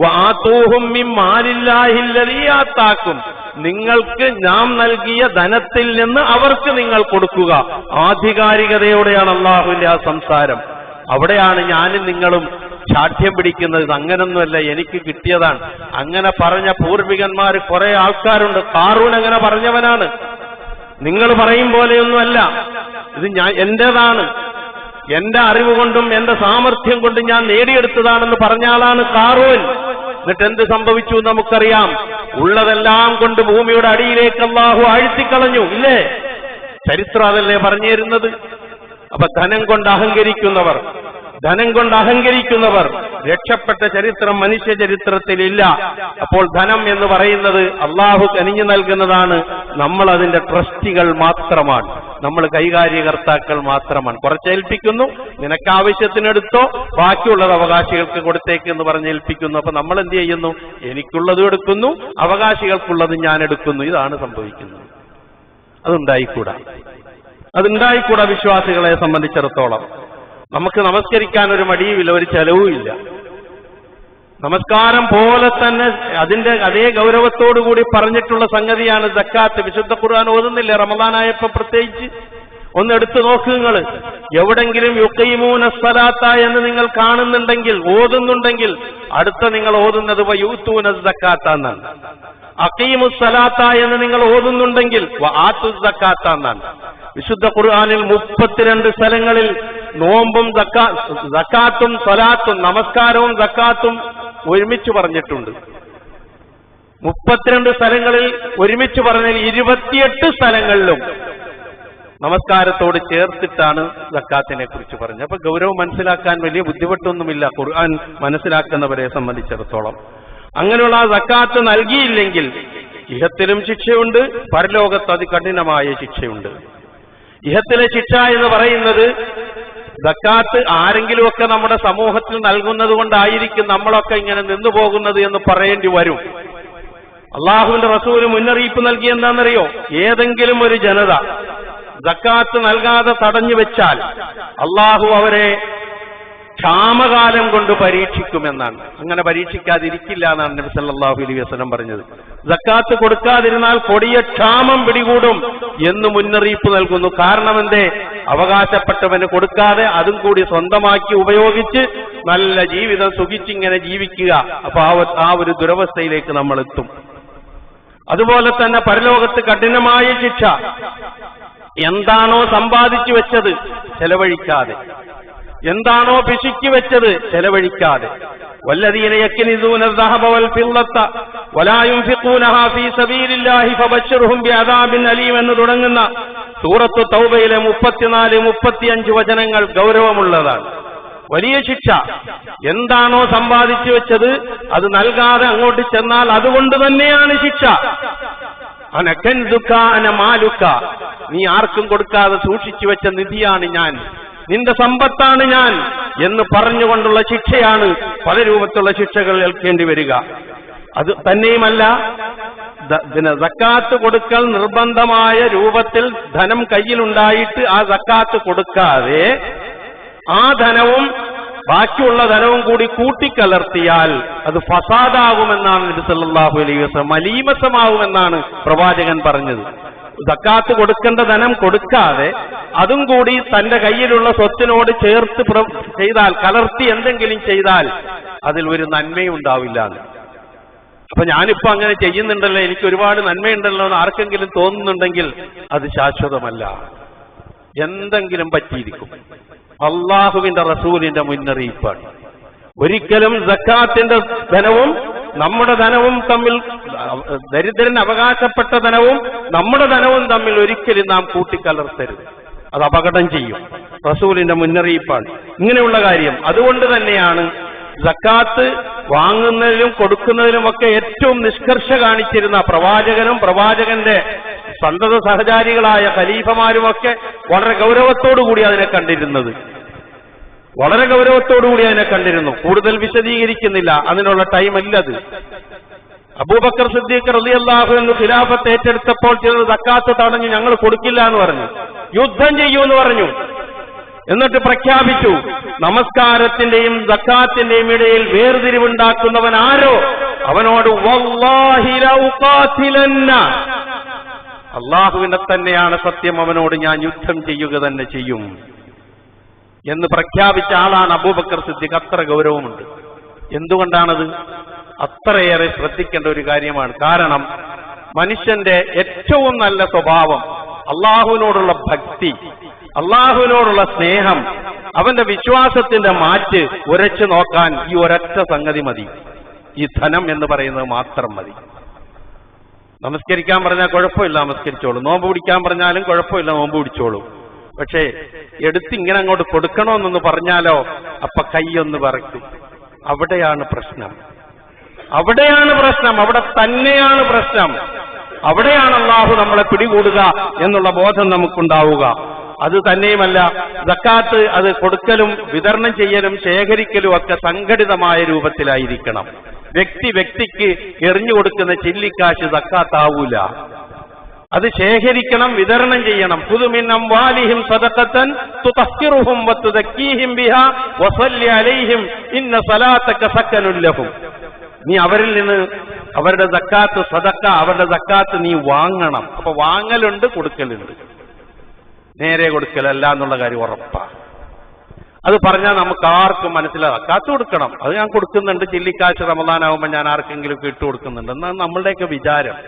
വആതൂഹും മിൻ മാലില്ലാഹിൽ ലദീ ആതാകും, നിങ്ങൾക്ക് നാം നൽകിയ ധനത്തിൽ നിന്ന് അവർക്ക് നിങ്ങൾ കൊടുക്കുക. ആധികാരികതയോടെയാണ് അള്ളാഹുവിന്റെ ആ സംസാരം. അവിടെയാണ് ഞാനും നിങ്ങളും ശാഠ്യം പിടിക്കുന്നത്. അങ്ങനൊന്നുമല്ല, എനിക്ക് കിട്ടിയതാണ്. അങ്ങനെ പറഞ്ഞ പൂർവികന്മാർ കുറെ ആൾക്കാരുണ്ട്. ഖാറൂൻ അങ്ങനെ പറഞ്ഞവനാണ്. നിങ്ങൾ പറയും പോലെയൊന്നുമല്ല, ഇത് എന്റേതാണ്, എന്റെ അറിവ് കൊണ്ടും എന്റെ സാമർഥ്യം കൊണ്ടും ഞാൻ നേടിയെടുത്തതാണെന്ന് പറഞ്ഞ ആളാണ് ഖാറൂൻ. എന്നിട്ട് എന്ത് സംഭവിച്ചു നമുക്കറിയാം. ഉള്ളതെല്ലാം കൊണ്ട് ഭൂമിയുടെ അടിയിലേക്ക് അല്ലാഹു ആഴ്ത്തിക്കളഞ്ഞു. ഇല്ലേ? ചരിത്രം അതല്ലേ പറഞ്ഞു തരുന്നത്. അപ്പൊ ധനം കൊണ്ട് അഹങ്കരിക്കുന്നവർ രക്ഷപ്പെട്ട ചരിത്രം മനുഷ്യ ചരിത്രത്തിലില്ല. അപ്പോൾ ധനം എന്ന് പറയുന്നത് അള്ളാഹു കനിഞ്ഞു നൽകുന്നതാണ്. നമ്മൾ അതിന്റെ ട്രസ്റ്റികൾ മാത്രമാണ്, നമ്മൾ കൈകാര്യകർത്താക്കൾ മാത്രമാണ്. കുറച്ചേൽപ്പിക്കുന്നു, നിനക്ക് ആവശ്യത്തിനെടുത്തോ, ബാക്കിയുള്ളത് അവകാശികൾക്ക് കൊടുത്തേക്ക് എന്ന് പറഞ്ഞേൽപ്പിക്കുന്നു. അപ്പൊ നമ്മൾ എന്ത് ചെയ്യുന്നു? എനിക്കുള്ളത് എടുക്കുന്നു, അവകാശികൾക്കുള്ളത് ഞാൻ എടുക്കുന്നു. ഇതാണ് സംഭവിക്കുന്നത്. അതുണ്ടായിക്കൂടാ വിശ്വാസികളെ സംബന്ധിച്ചിടത്തോളം. നമുക്ക് നമസ്കരിക്കാൻ ഒരു മടിയുമില്ല, ഒരു ചെലവുമില്ല. നമസ്കാരം പോലെ തന്നെ അതിന്റെ അതേ ഗൗരവത്തോടുകൂടി പറഞ്ഞിട്ടുള്ള സംഗതിയാണ് സക്കാത്ത്. വിശുദ്ധ ഖുർആൻ ഓതുന്നില്ലേ റമദാനായപ്പോ? പ്രത്യേകിച്ച് ഒന്ന് എടുത്തു നോക്ക് നിങ്ങൾ. എവിടെങ്കിലും യുഖീമൂന സ്വലാത്ത എന്ന് നിങ്ങൾ കാണുന്നുണ്ടെങ്കിൽ, ഓതുന്നുണ്ടെങ്കിൽ, അടുത്ത നിങ്ങൾ ഓതുന്നത് വയൂത്തൂന സക്കാത്ത എന്നാണ്. അഖീമു സ്വലാത്ത എന്ന് നിങ്ങൾ ഓതുന്നുണ്ടെങ്കിൽ വആതു സക്കാത്ത എന്നാണ്. വിശുദ്ധ ഖുർആനിൽ 32 സ്ഥലങ്ങളിൽ നോമ്പും സക്കാത്തും സ്വലാത്തും, നമസ്കാരവും സക്കാത്തും ഒരുമിച്ച് പറഞ്ഞിട്ടുണ്ട്. 32 സ്ഥലങ്ങളിൽ ഒരുമിച്ച് പറഞ്ഞാൽ 28 സ്ഥലങ്ങളിലും നമസ്കാരത്തോട് ചേർത്തിട്ടാണ് സക്കാത്തിനെ കുറിച്ച് പറഞ്ഞത്. അപ്പൊ ഗൗരവം മനസ്സിലാക്കാൻ വലിയ ബുദ്ധിമുട്ടൊന്നുമില്ല ഖുർആൻ മനസ്സിലാക്കുന്നവരെ സംബന്ധിച്ചിടത്തോളം. അങ്ങനെയുള്ള ആ സക്കാത്ത് നൽകിയില്ലെങ്കിൽ ഇഹത്തിലും ശിക്ഷയുണ്ട്, പരലോകത്ത് അതികഠിനമായ ശിക്ഷയുണ്ട്. ഇഹത്തിലെ ശിക്ഷ എന്ന് പറയുന്നത് സക്കാത്ത് ആരെങ്കിലുമൊക്കെ നമ്മുടെ സമൂഹത്തിൽ നൽകുന്നത് കൊണ്ടായിരിക്കും നമ്മളൊക്കെ ഇങ്ങനെ നിന്നു പോകുന്നത് എന്ന് പറയേണ്ടി വരും. അള്ളാഹുവിന്റെ റസൂല് മുന്നറിയിപ്പ് നൽകി എന്താണെന്നറിയോ? ഏതെങ്കിലും ഒരു ജനത സക്കാത്ത് നൽകാതെ തടഞ്ഞു വെച്ചാൽ അള്ളാഹു അവരെ ക്ഷാമകാലം കൊണ്ട് പരീക്ഷിക്കുമെന്നാണ്. അങ്ങനെ പരീക്ഷിക്കാതിരിക്കില്ല എന്നാണ് നബി സല്ലല്ലാഹു അലൈഹി വസല്ലം പറഞ്ഞത്. സക്കാത്ത് കൊടുക്കാതിരുന്നാൽ കൊടിയ ക്ഷാമം പിടികൂടും എന്ന് മുന്നറിയിപ്പ് നൽകുന്നു. കാരണം എന്തേ? അവകാശപ്പെട്ടവന് കൊടുക്കാതെ അതും കൂടി സ്വന്തമാക്കി ഉപയോഗിച്ച് നല്ല ജീവിതം സുഖിച്ചിങ്ങനെ ജീവിക്കുക. അപ്പൊ ആ ഒരു ദുരവസ്ഥയിലേക്ക് നമ്മൾ എത്തും. അതുപോലെ തന്നെ പരലോകത്ത് കഠിനമായ ശിക്ഷ. എന്താണോ സമ്പാദിച്ചു വെച്ചത് ചെലവഴിക്കാതെ, എന്താണോ പിശുക്കി വെച്ചത് ചെലവഴിക്കാതെ, വല്ലദീന യക്നിസൂന الذهب والفضة ولا ينفقونها في سبيل الله فبشرهم بعذاب أليم എന്ന് തുടങ്ങുന്ന സൂറത്ത് തൗബയിലെ 34-35 വചനങ്ങൾ ഗൗരവമുള്ളതാണ്. വലിയ ശിക്ഷ. എന്താണോ സമ്പാദിച്ചു വെച്ചത് അത് നൽകാതെ അങ്ങോട്ട് ചെന്നാൽ അതുകൊണ്ട് തന്നെയാണ് ശിക്ഷ. അനകൻസുക അന മാലുക, നീ ആർക്കും കൊടുക്കാതെ സൂക്ഷിച്ചു വെച്ച നിധിയാണ് ഞാൻ, നിന്റെ സമ്പത്താണ് ഞാൻ എന്ന് പറഞ്ഞുകൊണ്ടുള്ള ശിക്ഷയാണ്. പല രൂപത്തിലുള്ള ശിക്ഷകൾ ഏൽക്കേണ്ടി വരിക. അത് തന്നെയുമല്ല, സക്കാത്ത് കൊടുക്കൽ നിർബന്ധമായ രൂപത്തിൽ ധനം കയ്യിലുണ്ടായിട്ട് ആ സക്കാത്ത് കൊടുക്കാതെ ആ ധനവും ബാക്കിയുള്ള ധനവും കൂടി കൂട്ടിക്കലർത്തിയാൽ അത് ഫസാദാകുമെന്നാണ് നബി സല്ലല്ലാഹു അലൈഹി വസല്ലം, മലീമസമാകുമെന്നാണ് പ്രവാചകൻ പറഞ്ഞത്. സക്കാത്ത് കൊടുക്കേണ്ട ധനം കൊടുക്കാതെ അതും കൂടി തന്റെ കയ്യിലുള്ള സ്വത്തിനോട് ചേർത്ത് ചെയ്താൽ, കലർത്തി എന്തെങ്കിലും ചെയ്താൽ അതിൽ ഒരു നന്മയും ഉണ്ടാവില്ല. അപ്പൊ ഞാനിപ്പോ അങ്ങനെ ചെയ്യുന്നുണ്ടല്ലോ, എനിക്ക് ഒരുപാട് നന്മയുണ്ടല്ലോ എന്ന് ആർക്കെങ്കിലും തോന്നുന്നുണ്ടെങ്കിൽ അത് ശാശ്വതമല്ല. എന്തെങ്കിലും പറ്റിയിരിക്കും. അള്ളാഹുവിന്റെ റസൂലിന്റെ മുന്നറിയിപ്പാണ്. ഒരിക്കലും സക്കാത്തിന്റെ ധനവും നമ്മുടെ ധനവും തമ്മിൽ, ദരിദ്രന് അവകാശപ്പെട്ട ധനവും നമ്മുടെ ധനവും തമ്മിൽ ഒരിക്കലും നാം കൂട്ടിക്കലർത്തരുത്. അത് അപകടം ചെയ്യും. റസൂലിന്റെ മുന്നറിയിപ്പാണ് ഇങ്ങനെയുള്ള കാര്യം. അതുകൊണ്ട് തന്നെയാണ് സക്കാത്ത് വാങ്ങുന്നതിലും കൊടുക്കുന്നതിലുമൊക്കെ ഏറ്റവും നിഷ്കർഷ കാണിച്ചിരുന്ന പ്രവാചകനും പ്രവാചകന്റെ സന്തത സഹചാരികളായ ഖലീഫമാരുമൊക്കെ വളരെ ഗൗരവത്തോടുകൂടി അതിനെ കണ്ടിരുന്നത്. വളരെ ഗൗരവത്തോടുകൂടി അതിനെ കണ്ടിരുന്നു. കൂടുതൽ വിശദീകരിക്കുന്നില്ല, അതിനുള്ള ടൈമല്ലത്. അബൂബക്കർ സിദ്ദീഖ് റളിയല്ലാഹു അൻഹു ഖിലാഫത്ത് ഏറ്റെടുത്തപ്പോൾ ചിലർ സക്കാത്ത് തടഞ്ഞു, ഞങ്ങൾ കൊടുക്കില്ല എന്ന് പറഞ്ഞു, യുദ്ധം ചെയ്യൂ എന്ന് പറഞ്ഞു. എന്നിട്ട് പ്രഖ്യാപിച്ചു, നമസ്കാരത്തിന്റെയും സക്കാത്തിന്റെയും ഇടയിൽ വേർതിരിവുണ്ടാക്കുന്നവൻ ആരോ അവനോട് വല്ലാഹി ലഉഖാതിലന്ന, അള്ളാഹുവിനെ തന്നെയാണ് സത്യം, അവനോട് ഞാൻ യുദ്ധം ചെയ്യുക തന്നെ ചെയ്യും എന്ന് പ്രഖ്യാപിച്ച ആളാണ് അബൂബക്കർ സിദ്ദീഖ്. അത്ര ഗൗരവമുണ്ട്. എന്തുകൊണ്ടാണത്? അത്രയേറെ ശ്രദ്ധിക്കേണ്ട ഒരു കാര്യമാണ്. കാരണം മനുഷ്യന്റെ ഏറ്റവും നല്ല സ്വഭാവം അള്ളാഹുവിനോടുള്ള ഭക്തി, അള്ളാഹുവിനോടുള്ള സ്നേഹം, അവന്റെ വിശ്വാസത്തിന്റെ മാറ്റ് ഉരച്ചു നോക്കാൻ ഈ ഒരൊറ്റ സംഗതി മതി. ഈ ധനം എന്ന് പറയുന്നത് മാത്രം മതി. നമസ്കരിക്കാൻ പറഞ്ഞാൽ കുഴപ്പമില്ല, നമസ്കരിച്ചോളൂ. നോമ്പ് പിടിക്കാൻ പറഞ്ഞാലും കുഴപ്പമില്ല, നോമ്പ് പിടിച്ചോളൂ. പക്ഷേ എടുത്തിങ്ങനെ അങ്ങോട്ട് കൊടുക്കണമെന്നൊന്ന് പറഞ്ഞാലോ അപ്പൊ കൈയൊന്ന് പറക്കും. അവിടെയാണ് പ്രശ്നം, അവിടെയാണ് പ്രശ്നം, അവിടെ തന്നെയാണ് പ്രശ്നം. അവിടെയാണ് അല്ലാഹു നമ്മളെ പിടികൂടുക എന്നുള്ള ബോധം നമുക്കുണ്ടാവുക. അത് തന്നെയുമല്ല, സക്കാത്ത് അത് കൊടുക്കലും വിതരണം ചെയ്യലും ശേഖരിക്കലും ഒക്കെ സംഘടിതമായ രൂപത്തിലായിരിക്കണം. വ്യക്തിക്ക് എറിഞ്ഞു കൊടുക്കുന്ന ചില്ലിക്കാശ് സക്കാത്താവൂല. അത് ശേഖരിക്കണം, വിതരണം ചെയ്യണം. ഖുദ് മിൻ അംവാലിഹിം സദഖതൻ തുതഹിറുഹും വതുദക്കീഹിം ബിഹാ വസല്ലി അലൈഹിം ഇന്ന സലാത്തക സക്കനുൽ ലഹും. നീ അവരിൽ നിന്ന് അവരുടെ സക്കാത്ത് സദഖ, അവരുടെ സക്കാത്ത് നീ വാങ്ങണം. അപ്പൊ വാങ്ങലുണ്ട്, കൊടുക്കലുണ്ട്. നേരെ കൊടുക്കലല്ല എന്നുള്ള കാര്യം ഉറപ്പാണ്. അത് പറഞ്ഞാൽ നമുക്ക് ആർക്കും മനസ്സിലാകും. സക്കാത്ത് കൊടുക്കണം, അത് ഞാൻ കൊടുക്കുന്നുണ്ട്, ചില്ലിക്കാശ് റമദാനാവുമ്പോൾ ഞാൻ ആർക്കെങ്കിലും ഇട്ട് കൊടുക്കുന്നുണ്ട് എന്നാണ് നമ്മളുടെയൊക്കെ വിചാരം.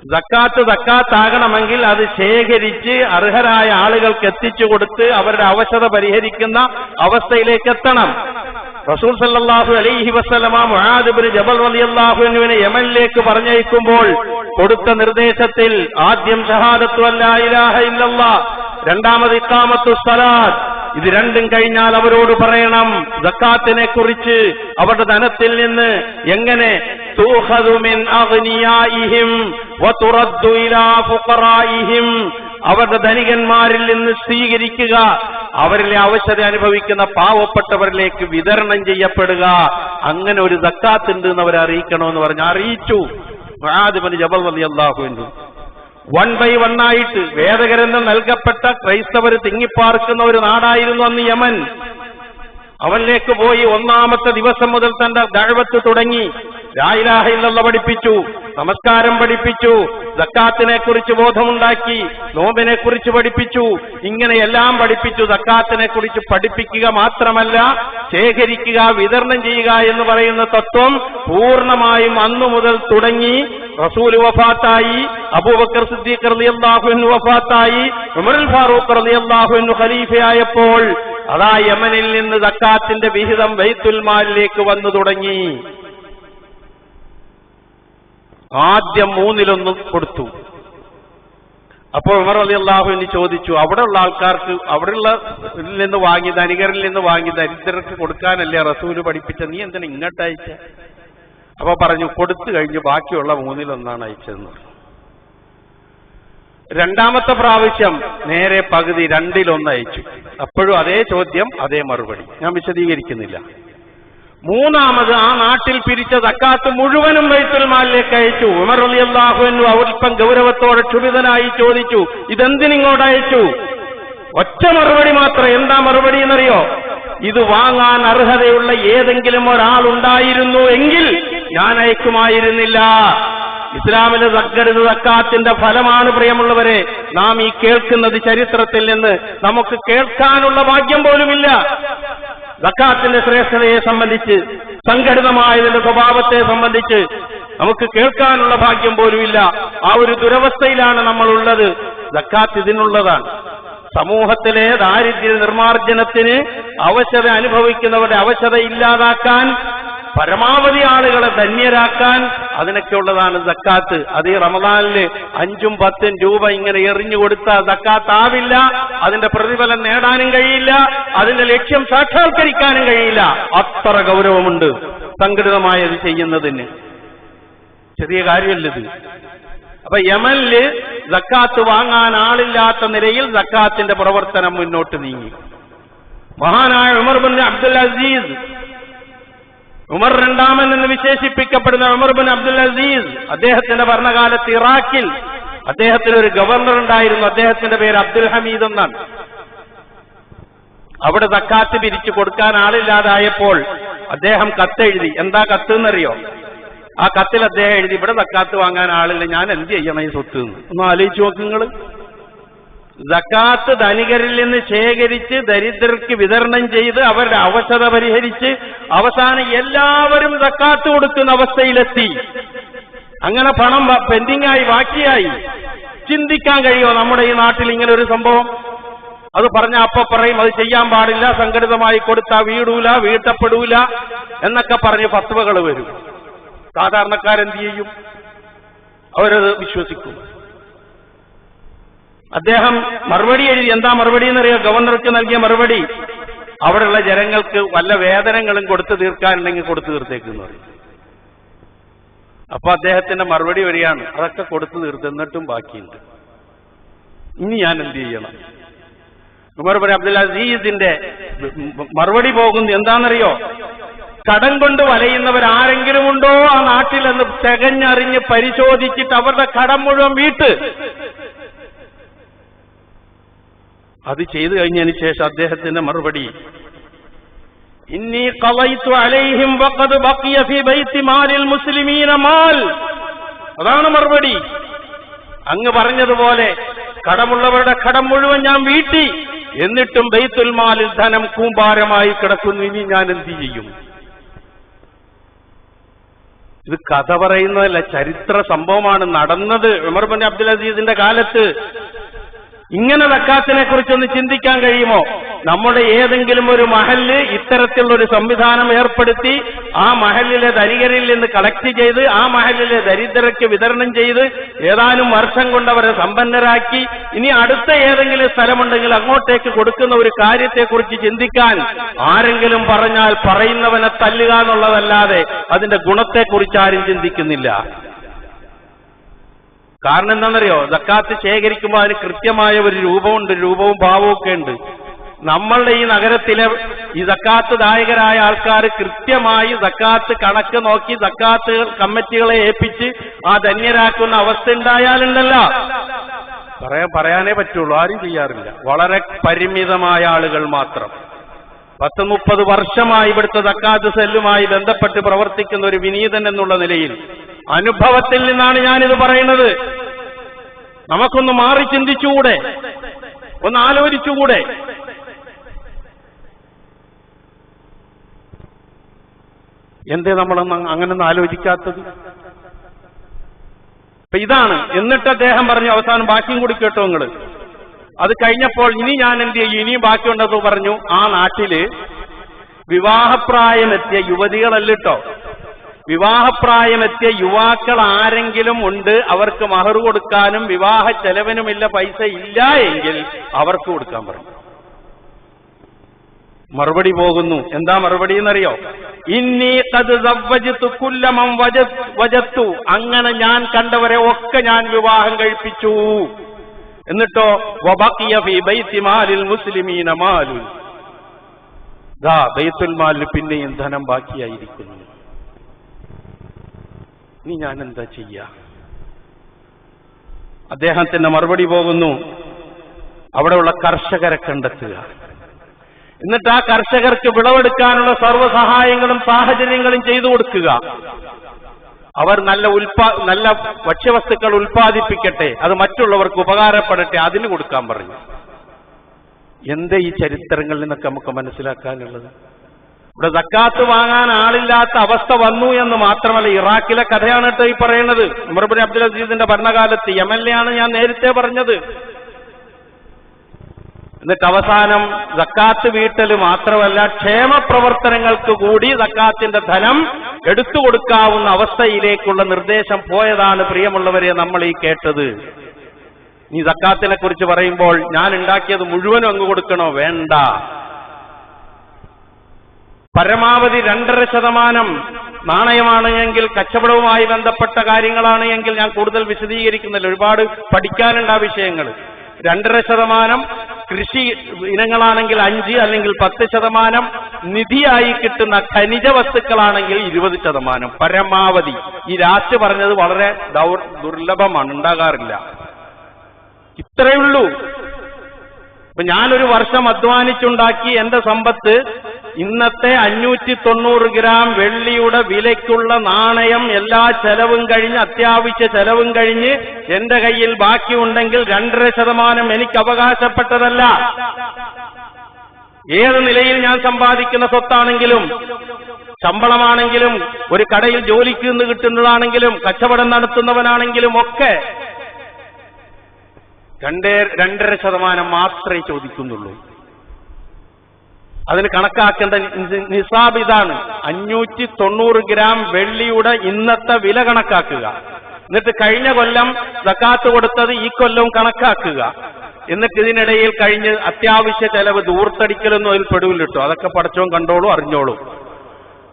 സക്കാത്താകണമെങ്കിൽ അത് ശേഖരിച്ച് അർഹരായ ആളുകൾക്ക് എത്തിച്ചു കൊടുത്ത് അവരുടെ അവശത പരിഹരിക്കുന്ന അവസ്ഥയിലേക്ക് എത്തണം. റസൂൽ സല്ലല്ലാഹു അലൈഹി വസല്ലമ മുആദ് ഇബ്നു ജബൽ റളിയല്ലാഹു അൻഹുവിനെ യമനിലേക്ക് പറഞ്ഞയക്കുമ്പോൾ കൊടുത്ത നിർദ്ദേശത്തിൽ ആദ്യം ഷഹാദത്തു അല്ലാ ഇലാഹ ഇല്ലല്ലാഹ്, രണ്ടാമത് ഇഖാമത്തുസ് സലാത്ത്. ഇത് രണ്ടും കഴിഞ്ഞാൽ അവരോട് പറയണം സക്കാത്തിനെ കുറിച്ച്, അവരുടെ ധനത്തിൽ നിന്ന് എങ്ങനെ തൂഖദു മിൻ അഗ്നിയാഇഹിം വതുറദ്ദു ഇലാ ഫുഖറാഇഹിം, അവരുടെ ധനികന്മാരിൽ നിന്ന് സ്വീകരിക്കുക, അവരിലെ അവശത അനുഭവിക്കുന്ന പാവപ്പെട്ടവരിലേക്ക് വിതരണം ചെയ്യപ്പെടുക. അങ്ങനെ ഒരു സക്കാത്ത് ഉണ്ട് എന്ന് അവരെ അറിയിക്കണമെന്ന് പറഞ്ഞ് അറിയിച്ചു മുആദ് ഇബ്നു ജബൽ റളിയല്ലാഹു അൻഹു. 1 by 1 ആയിട്ട് വേദഗ്രന്ഥം നൽകപ്പെട്ട ക്രൈസ്തവർ തിങ്ങിപ്പാർക്കുന്ന ഒരു നാടായിരുന്നു അന്ന് യമൻ. അവനിലേക്ക് പോയി 1ാമത്തെ ദിവസം മുതൽ തന്റെ ദഅവത്ത് തുടങ്ങി. ലാ ഇലാഹ ഇല്ലല്ലാഹ് പഠിപ്പിച്ചു, നമസ്കാരം പഠിപ്പിച്ചു, സക്കാത്തിനെ കുറിച്ച് ബോധമുണ്ടാക്കി, നോമ്പിനെ കുറിച്ച് പഠിപ്പിച്ചു. ഇങ്ങനെ എല്ലാം പഠിപ്പിച്ചു. സക്കാത്തിനെ കുറിച്ച് പഠിപ്പിക്കുക മാത്രമല്ല, ശേഖരിക്കുക, വിതരണം ചെയ്യുക എന്ന് പറയുന്ന തത്വം പൂർണ്ണമായും അന്നു മുതൽ തുടങ്ങി. റസൂൽ വഫാത്തായി, അബൂബക്കർ സിദ്ദീഖ് റളിയല്ലാഹു അൻഹു വഫാത്തായി, ഉമറുൽ ഫാറൂഖ് റളിയല്ലാഹു അൻഹു ഖലീഫയായപ്പോൾ അതാ യമനിൽ നിന്ന് സക്കാത്തിന്റെ വിഹിതം ബൈത്തുൽ മാലിലേക്ക് വന്നു തുടങ്ങി. ആദ്യം 1/3 കൊടുത്തു. അപ്പോൾ ഉമർ റളിയല്ലാഹു അൻഹു ചോദിച്ചു, അവിടെയുള്ള ആൾക്കാർക്ക്, അവിടെയുള്ള നിന്ന് വാങ്ങി, ധനികരിൽ നിന്ന് വാങ്ങി ദരിദ്രർക്ക് കൊടുക്കാനല്ലേ റസൂല് പഠിപ്പിച്ച, നീ എന്തിനാ ഇങ്ങോട്ട് അയച്ച? അപ്പൊ പറഞ്ഞു, കൊടുത്തു കഴിഞ്ഞ് ബാക്കിയുള്ള 1/3 അയച്ചതെന്ന് പറഞ്ഞു. രണ്ടാമത്തെ പ്രാവശ്യം നേരെ പകുതി 2/1 അയച്ചു. അപ്പോഴും അതേ ചോദ്യം, അതേ മറുപടി. ഞാൻ വിശദീകരിക്കുന്നില്ല. മൂന്നാമത് ആ നാട്ടിൽ പിരിച്ച സക്കാത്ത് മുഴുവനും ബൈത്തുൽ മാലിലേക്ക് അയച്ചു. ഉമർ റളിയല്ലാഹു അൻഹു അല്പം ഗൗരവത്തോടെ ക്ഷുഭിതനായി ചോദിച്ചു, ഇതെന്തിനിങ്ങോട്ട് അയച്ചു? ഒറ്റ മറുപടി മാത്രം. എന്താ മറുപടി എന്നറിയോ? ഇത് വാങ്ങാൻ അർഹതയുള്ള ഏതെങ്കിലും ഒരാളുണ്ടായിരുന്നു എങ്കിൽ ഞാൻ അയക്കുമായിരുന്നില്ല. ഇസ്ലാമിലെ സംഘടിത സക്കാത്തിന്റെ ഫലമാണ് പ്രിയമുള്ളവരെ നാം ഈ കേൾക്കുന്നത്. ചരിത്രത്തിൽ നിന്ന് നമുക്ക് കേൾക്കാനുള്ള ഭാഗ്യം പോലുമില്ല. സക്കാത്തിന്റെ ശ്രേഷ്ഠതയെ സംബന്ധിച്ച്, സംഘടിതമായതിന്റെ സ്വഭാവത്തെ സംബന്ധിച്ച് നമുക്ക് കേൾക്കാനുള്ള ഭാഗ്യം പോലുമില്ല. ആ ഒരു ദുരവസ്ഥയിലാണ് നമ്മളുള്ളത്. സക്കാത്ത് ഇതിനുള്ളതാണ്. സമൂഹത്തിലെ ദാരിദ്ര്യ നിർമ്മാർജ്ജനത്തിന്, അവശത അനുഭവിക്കുന്നവരുടെ അവശത ഇല്ലാതാക്കാൻ, പരമാവധി ആളുകളെ ധന്യരാക്കാൻ, അതിനൊക്കെ ഉള്ളതാണ് സക്കാത്ത്. അത് ഈ റമദാനില് 5ഉം 10ഉം രൂപ ഇങ്ങനെ എറിഞ്ഞു കൊടുത്താൽ സക്കാത്താവില്ല. അതിന്റെ പ്രതിഫലം നേടാനും കഴിയില്ല, അതിന്റെ ലക്ഷ്യം സാക്ഷാത്കരിക്കാനും കഴിയില്ല. അത്ര ഗൗരവമുണ്ട് സംഘടിതമായത് ചെയ്യുന്നതിന്. ചെറിയ കാര്യമല്ലത്. അപ്പൊ യമനില് സക്കാത്ത് വാങ്ങാൻ ആളില്ലാത്ത നിലയിൽ സക്കാത്തിന്റെ പ്രവർത്തനം മുന്നോട്ട് നീങ്ങി. മഹാനായ Umar bin Abdul Aziz Umar രണ്ടാമൻ എന്ന് വിശേഷിപ്പിക്കപ്പെടുന്ന ഉമർ ബിൻ അബ്ദുൽ അസീസ്, അദ്ദേഹത്തിന്റെ ഭരണകാലത്ത് ഇറാഖിൽ അദ്ദേഹത്തിന് ഒരു ഗവർണർ ഉണ്ടായിരുന്നു. അദ്ദേഹത്തിന്റെ പേര് അബ്ദുൽ ഹമീദ് എന്നാണ്. അവിടെ സക്കാത്ത് പിരിച്ചു കൊടുക്കാൻ ആളില്ലാതായപ്പോൾ അദ്ദേഹം കത്തെഴുതി. എന്താ കത്ത് എന്നറിയോ? ആ കത്തിൽ അദ്ദേഹം എഴുതി, ഇവിടെ സക്കാത്ത് വാങ്ങാൻ ആളില്ല, ഞാൻ എന്ത് ചെയ്യണം ഈ സ്വത്ത് എന്ന്. ഒന്ന് ആലോചിച്ച് നോക്ക് നിങ്ങൾ. സക്കാത്ത് ധനികരിൽ നിന്ന് ശേഖരിച്ച് ദരിദ്രർക്ക് വിതരണം ചെയ്ത് അവരുടെ അവശത പരിഹരിച്ച് അവസാനം എല്ലാവരും സക്കാത്ത് കൊടുക്കുന്ന അവസ്ഥയിലെത്തി. അങ്ങനെ പണം പെൻഡിങ്ങായി ബാക്കിയായി. ചിന്തിക്കാൻ കഴിയുമോ നമ്മുടെ ഈ നാട്ടിൽ ഇങ്ങനെ ഒരു സംഭവം? അത് പറഞ്ഞ അപ്പ പറയും അത് ചെയ്യാൻ പാടില്ല, സംഘടിതമായി കൊടുത്താൽ വീടൂല, വീട്ടപ്പെടൂല എന്നൊക്കെ പറഞ്ഞ് ഫത്വകൾ വരും. സാധാരണക്കാരെന്ത് ചെയ്യും? അവരത് വിശ്വസിക്കും. അദ്ദേഹം മറുപടി എഴുതി. എന്താ മറുപടി എന്നറിയോ? ഗവർണർക്ക് നൽകിയ മറുപടി, അവിടെയുള്ള ജനങ്ങൾക്ക് വല്ല വേതനങ്ങളും കൊടുത്തു തീർക്കാനുണ്ടെങ്കിൽ കൊടുത്തു തീർത്തേക്കെന്ന് പറയും. അപ്പൊ അദ്ദേഹത്തിന്റെ മറുപടി വരികയാണ്, അതൊക്കെ കൊടുത്തു തീർത്തിട്ടും ബാക്കിയുണ്ട്, ഇനി ഞാൻ എന്ത് ചെയ്യണം? ഉമർ ബിൻ അബ്ദുൽ അസീസിന്റെ മറുപടി പോകുന്നു. എന്താണെന്നറിയോ? കടം കൊണ്ട് വലയുന്നവർ ആരെങ്കിലും ഉണ്ടോ ആ നാട്ടിലെന്ന് തികഞ്ഞറിഞ്ഞ് പരിശോധിച്ചിട്ട് അവരുടെ കടം മുഴുവൻ വീട്ട്. അത് ചെയ്തു കഴിഞ്ഞതിന് ശേഷം അദ്ദേഹത്തിന്റെ മറുപടി, ഇന്നി ഖളൈതു അലൈഹിം വഖദ് ബഖിയ ഫീ ബൈത്തി മാലിൽ മുസ്ലിമീന മാൽ. അതാണ് മറുപടി. അങ്ങ് പറഞ്ഞതുപോലെ കടമുള്ളവരുടെ കടം മുഴുവൻ ഞാൻ വീട്ടി, എന്നിട്ടും ബൈത്തുൽ മാലിൽ ധനം കൂമ്പാരമായി കിടക്കുന്നു, ഇനി ഞാൻ എന്ത് ചെയ്യും? ഇത് കഥ പറയുന്നതല്ല, ചരിത്ര സംഭവമാണ് നടന്നത്. ഉമർ ബിൻ അബ്ദുൽ അസീസിന്റെ കാലത്ത് ഇങ്ങനെ സക്കാത്തിനെ കുറിച്ചൊന്ന് ചിന്തിക്കാൻ കഴിയുമോ? നമ്മുടെ ഏതെങ്കിലും ഒരു മഹല്ല് ഇത്തരത്തിലുള്ളൊരു സംവിധാനം ഏർപ്പെടുത്തി ആ മഹല്ലിലെ ധനികരിൽ നിന്ന് കളക്ട് ചെയ്ത് ആ മഹല്ലിലെ ദരിദ്രർക്ക് വിതരണം ചെയ്ത് ഏതാനും വർഷം കൊണ്ടവരെ സമ്പന്നരാക്കി ഇനി അടുത്ത ഏതെങ്കിലും സ്ഥലമുണ്ടെങ്കിൽ അങ്ങോട്ടേക്ക് കൊടുക്കുന്ന ഒരു കാര്യത്തെക്കുറിച്ച് ചിന്തിക്കാൻ ആരെങ്കിലും പറഞ്ഞാൽ പറയുന്നവനെ തല്ലുക എന്നുള്ളതല്ലാതെ അതിന്റെ ഗുണത്തെക്കുറിച്ച് ആരും ചിന്തിക്കുന്നില്ല. കാരണം എന്താണെന്നറിയോ? സക്കാത്ത് ശേഖരിക്കുമ്പോൾ അതിന് കൃത്യമായ ഒരു രൂപമുണ്ട്, രൂപവും ഭാവവും ഒക്കെ ഉണ്ട്. നമ്മളുടെ ഈ നഗരത്തിലെ ഈ സക്കാത്ത് ദായകരായ ആൾക്കാർ കൃത്യമായി സക്കാത്ത് കണക്ക് നോക്കി സക്കാത്ത് കമ്മിറ്റികളെ ഏൽപ്പിച്ച് ആ ധന്യരാക്കുന്ന അവസ്ഥ ഉണ്ടായാലുണ്ടല്ല, പറയാനേ പറ്റുള്ളൂ. ആരും ചെയ്യാറില്ല, വളരെ പരിമിതമായ ആളുകൾ മാത്രം. 10-30 വർഷമായി ഇവിടുത്തെ സക്കാത്ത് സെല്ലുമായി ബന്ധപ്പെട്ട് പ്രവർത്തിക്കുന്ന ഒരു വിനീതൻ എന്നുള്ള നിലയിൽ അനുഭവത്തിൽ നിന്നാണ് ഞാനിത് പറയുന്നത്. നമുക്കൊന്ന് മാറി ചിന്തിച്ചുകൂടെ? ഒന്ന് ആലോചിച്ചുകൂടെ? എന്തേ നമ്മളൊന്നും അങ്ങനൊന്നും ആലോചിക്കാത്തത്? അപ്പൊ ഇതാണ്. എന്നിട്ട് അദ്ദേഹം പറഞ്ഞു, അവസാനം ബാക്കിയും കൂടി കേട്ടോ നിങ്ങള്. അത് കഴിഞ്ഞപ്പോൾ ഇനി ഞാൻ എന്ത് ചെയ്യും, ഇനിയും ബാക്കിയുണ്ടെന്ന് പറഞ്ഞു. ആ നാട്ടില് വിവാഹപ്രായമെത്തിയ യുവതികളല്ലോ, വിവാഹപ്രായമെത്തിയ യുവാക്കൾ ആരെങ്കിലും ഉണ്ട്, അവർക്ക് മഹർ കൊടുക്കാനും വിവാഹ ചെലവിനുമില്ല പൈസ ഇല്ല എങ്കിൽ അവർക്ക് കൊടുക്കാൻ പറഞ്ഞു. മറുപടി പോകുന്നു. എന്താ മറുപടി എന്നറിയോ? ഇന്നി ഖദ് സവ്വജ്തു കുല്ല മൻ വജത്തു. അങ്ങനെ ഞാൻ കണ്ടവരെ ഒക്കെ ഞാൻ വിവാഹം കഴിപ്പിച്ചു. എന്നിട്ടോ വബഖിയ ഫീ ബൈത്തി മാലിൽ മുസ്ലിമീന മാലു. ദാ ബൈത്തുൽ മാലിൽ പിന്നെയും ധനം ബാക്കിയായിരിക്കുന്നു. ഇനി ഞാൻ എന്താ ചെയ്യാ? അദ്ദേഹത്തിന്റെ മറുപടി പോകുന്നു, അവിടെയുള്ള കർഷകരെ കണ്ടെത്തുക, എന്നിട്ട് ആ കർഷകർക്ക് വിളവെടുക്കാനുള്ള സർവ്വസഹായങ്ങളും സാഹചര്യങ്ങളും ചെയ്തു കൊടുക്കുക. അവർ നല്ല ഭക്ഷ്യവസ്തുക്കൾ ഉൽപ്പാദിപ്പിക്കട്ടെ, അത് മറ്റുള്ളവർക്ക് ഉപകാരപ്പെടട്ടെ, അതിന് കൊടുക്കാൻ പറഞ്ഞു. എന്താ ഈ ചരിത്രങ്ങളിൽ നിന്നൊക്കെ നമുക്ക് മനസ്സിലാക്കാനുള്ളത്? ഇവിടെ സക്കാത്ത് വാങ്ങാൻ ആളില്ലാത്ത അവസ്ഥ വന്നു എന്ന് മാത്രമല്ല, ഇറാഖിലെ കഥയാണ് കേട്ടോ ഈ പറയുന്നത്. ഉമർ ബിൻ അബ്ദുൽ അസീസിന്റെ ഭരണകാലത്ത് യമനിലെയാണ് ഞാൻ നേരത്തെ പറഞ്ഞത്. എന്നിട്ട് അവസാനം സക്കാത്ത് വീട്ടൽ മാത്രമല്ല, ക്ഷേമപ്രവർത്തനങ്ങൾക്ക് കൂടി സക്കാത്തിന്റെ ധനം എടുത്തു കൊടുക്കാവുന്ന അവസ്ഥയിലേക്കുള്ള നിർദ്ദേശം പോയതാണ് പ്രിയമുള്ളവരെ നമ്മൾ ഈ കേട്ടത്. നീ സക്കാത്തിനെ കുറിച്ച് പറയുമ്പോൾ ഞാൻ ഉണ്ടാക്കിയത് മുഴുവനും അങ്ങ് കൊടുക്കണോ? വേണ്ട. പരമാവധി 2.5% നാണയമാണ് എങ്കിൽ, കച്ചവടവുമായി ബന്ധപ്പെട്ട കാര്യങ്ങളാണ് എങ്കിൽ ഞാൻ കൂടുതൽ വിശദീകരിക്കുന്നില്ല, ഒരുപാട് പഠിക്കാനുണ്ട് ആ വിഷയങ്ങൾ. 2.5% കൃഷി ഇനങ്ങളാണെങ്കിൽ 5 അല്ലെങ്കിൽ 10%, നിധിയായി കിട്ടുന്ന ഖനിജ വസ്തുക്കളാണെങ്കിൽ 20%. പരമാവധി. ഈ ലാസ്റ്റ് പറഞ്ഞത് വളരെ ദുർലഭമാണ്, ഉണ്ടാകാറില്ല. ഇത്രയേ ഉള്ളൂ. ഇപ്പൊ ഞാനൊരു വർഷം അധ്വാനിച്ചുണ്ടാക്കി എന്റെ സമ്പത്ത് ഇന്നത്തെ 590 ഗ്രാം വെള്ളിയുടെ വിലയ്ക്കുള്ള നാണയം എല്ലാ ചെലവും കഴിഞ്ഞ്, അത്യാവശ്യ ചെലവും കഴിഞ്ഞ് എന്റെ കയ്യിൽ ബാക്കിയുണ്ടെങ്കിൽ 2.5% എനിക്ക് അവകാശപ്പെട്ടതല്ല. ഏത് നിലയിൽ ഞാൻ സമ്പാദിക്കുന്ന സ്വത്താണെങ്കിലും, ശമ്പളമാണെങ്കിലും, ഒരു കടയിൽ ജോലിക്ക് നിന്ന് കിട്ടുന്നതാണെങ്കിലും, കച്ചവടം നടത്തുന്നവനാണെങ്കിലും ഒക്കെ 2.5% മാത്രമേ ചോദിക്കുന്നുള്ളൂ. അതിന് കണക്കാക്കേണ്ട നിസാബ് ഇതാണ്. 590 ഗ്രാം വെള്ളിയുടെ ഇന്നത്തെ വില കണക്കാക്കുക. എന്നിട്ട് കഴിഞ്ഞ കൊല്ലം സക്കാത്ത് കൊടുത്തത് ഈ കൊല്ലവും കണക്കാക്കുക. എന്നിട്ട് ഇതിനിടയിൽ കഴിഞ്ഞ് അത്യാവശ്യ ചെലവ് ദൂർത്തടിക്കലൊന്നും അതിൽ പെടുവില്ല കേട്ടോ. അതൊക്കെ പടച്ചോൻ കണ്ടോളൂ, അറിഞ്ഞോളൂ.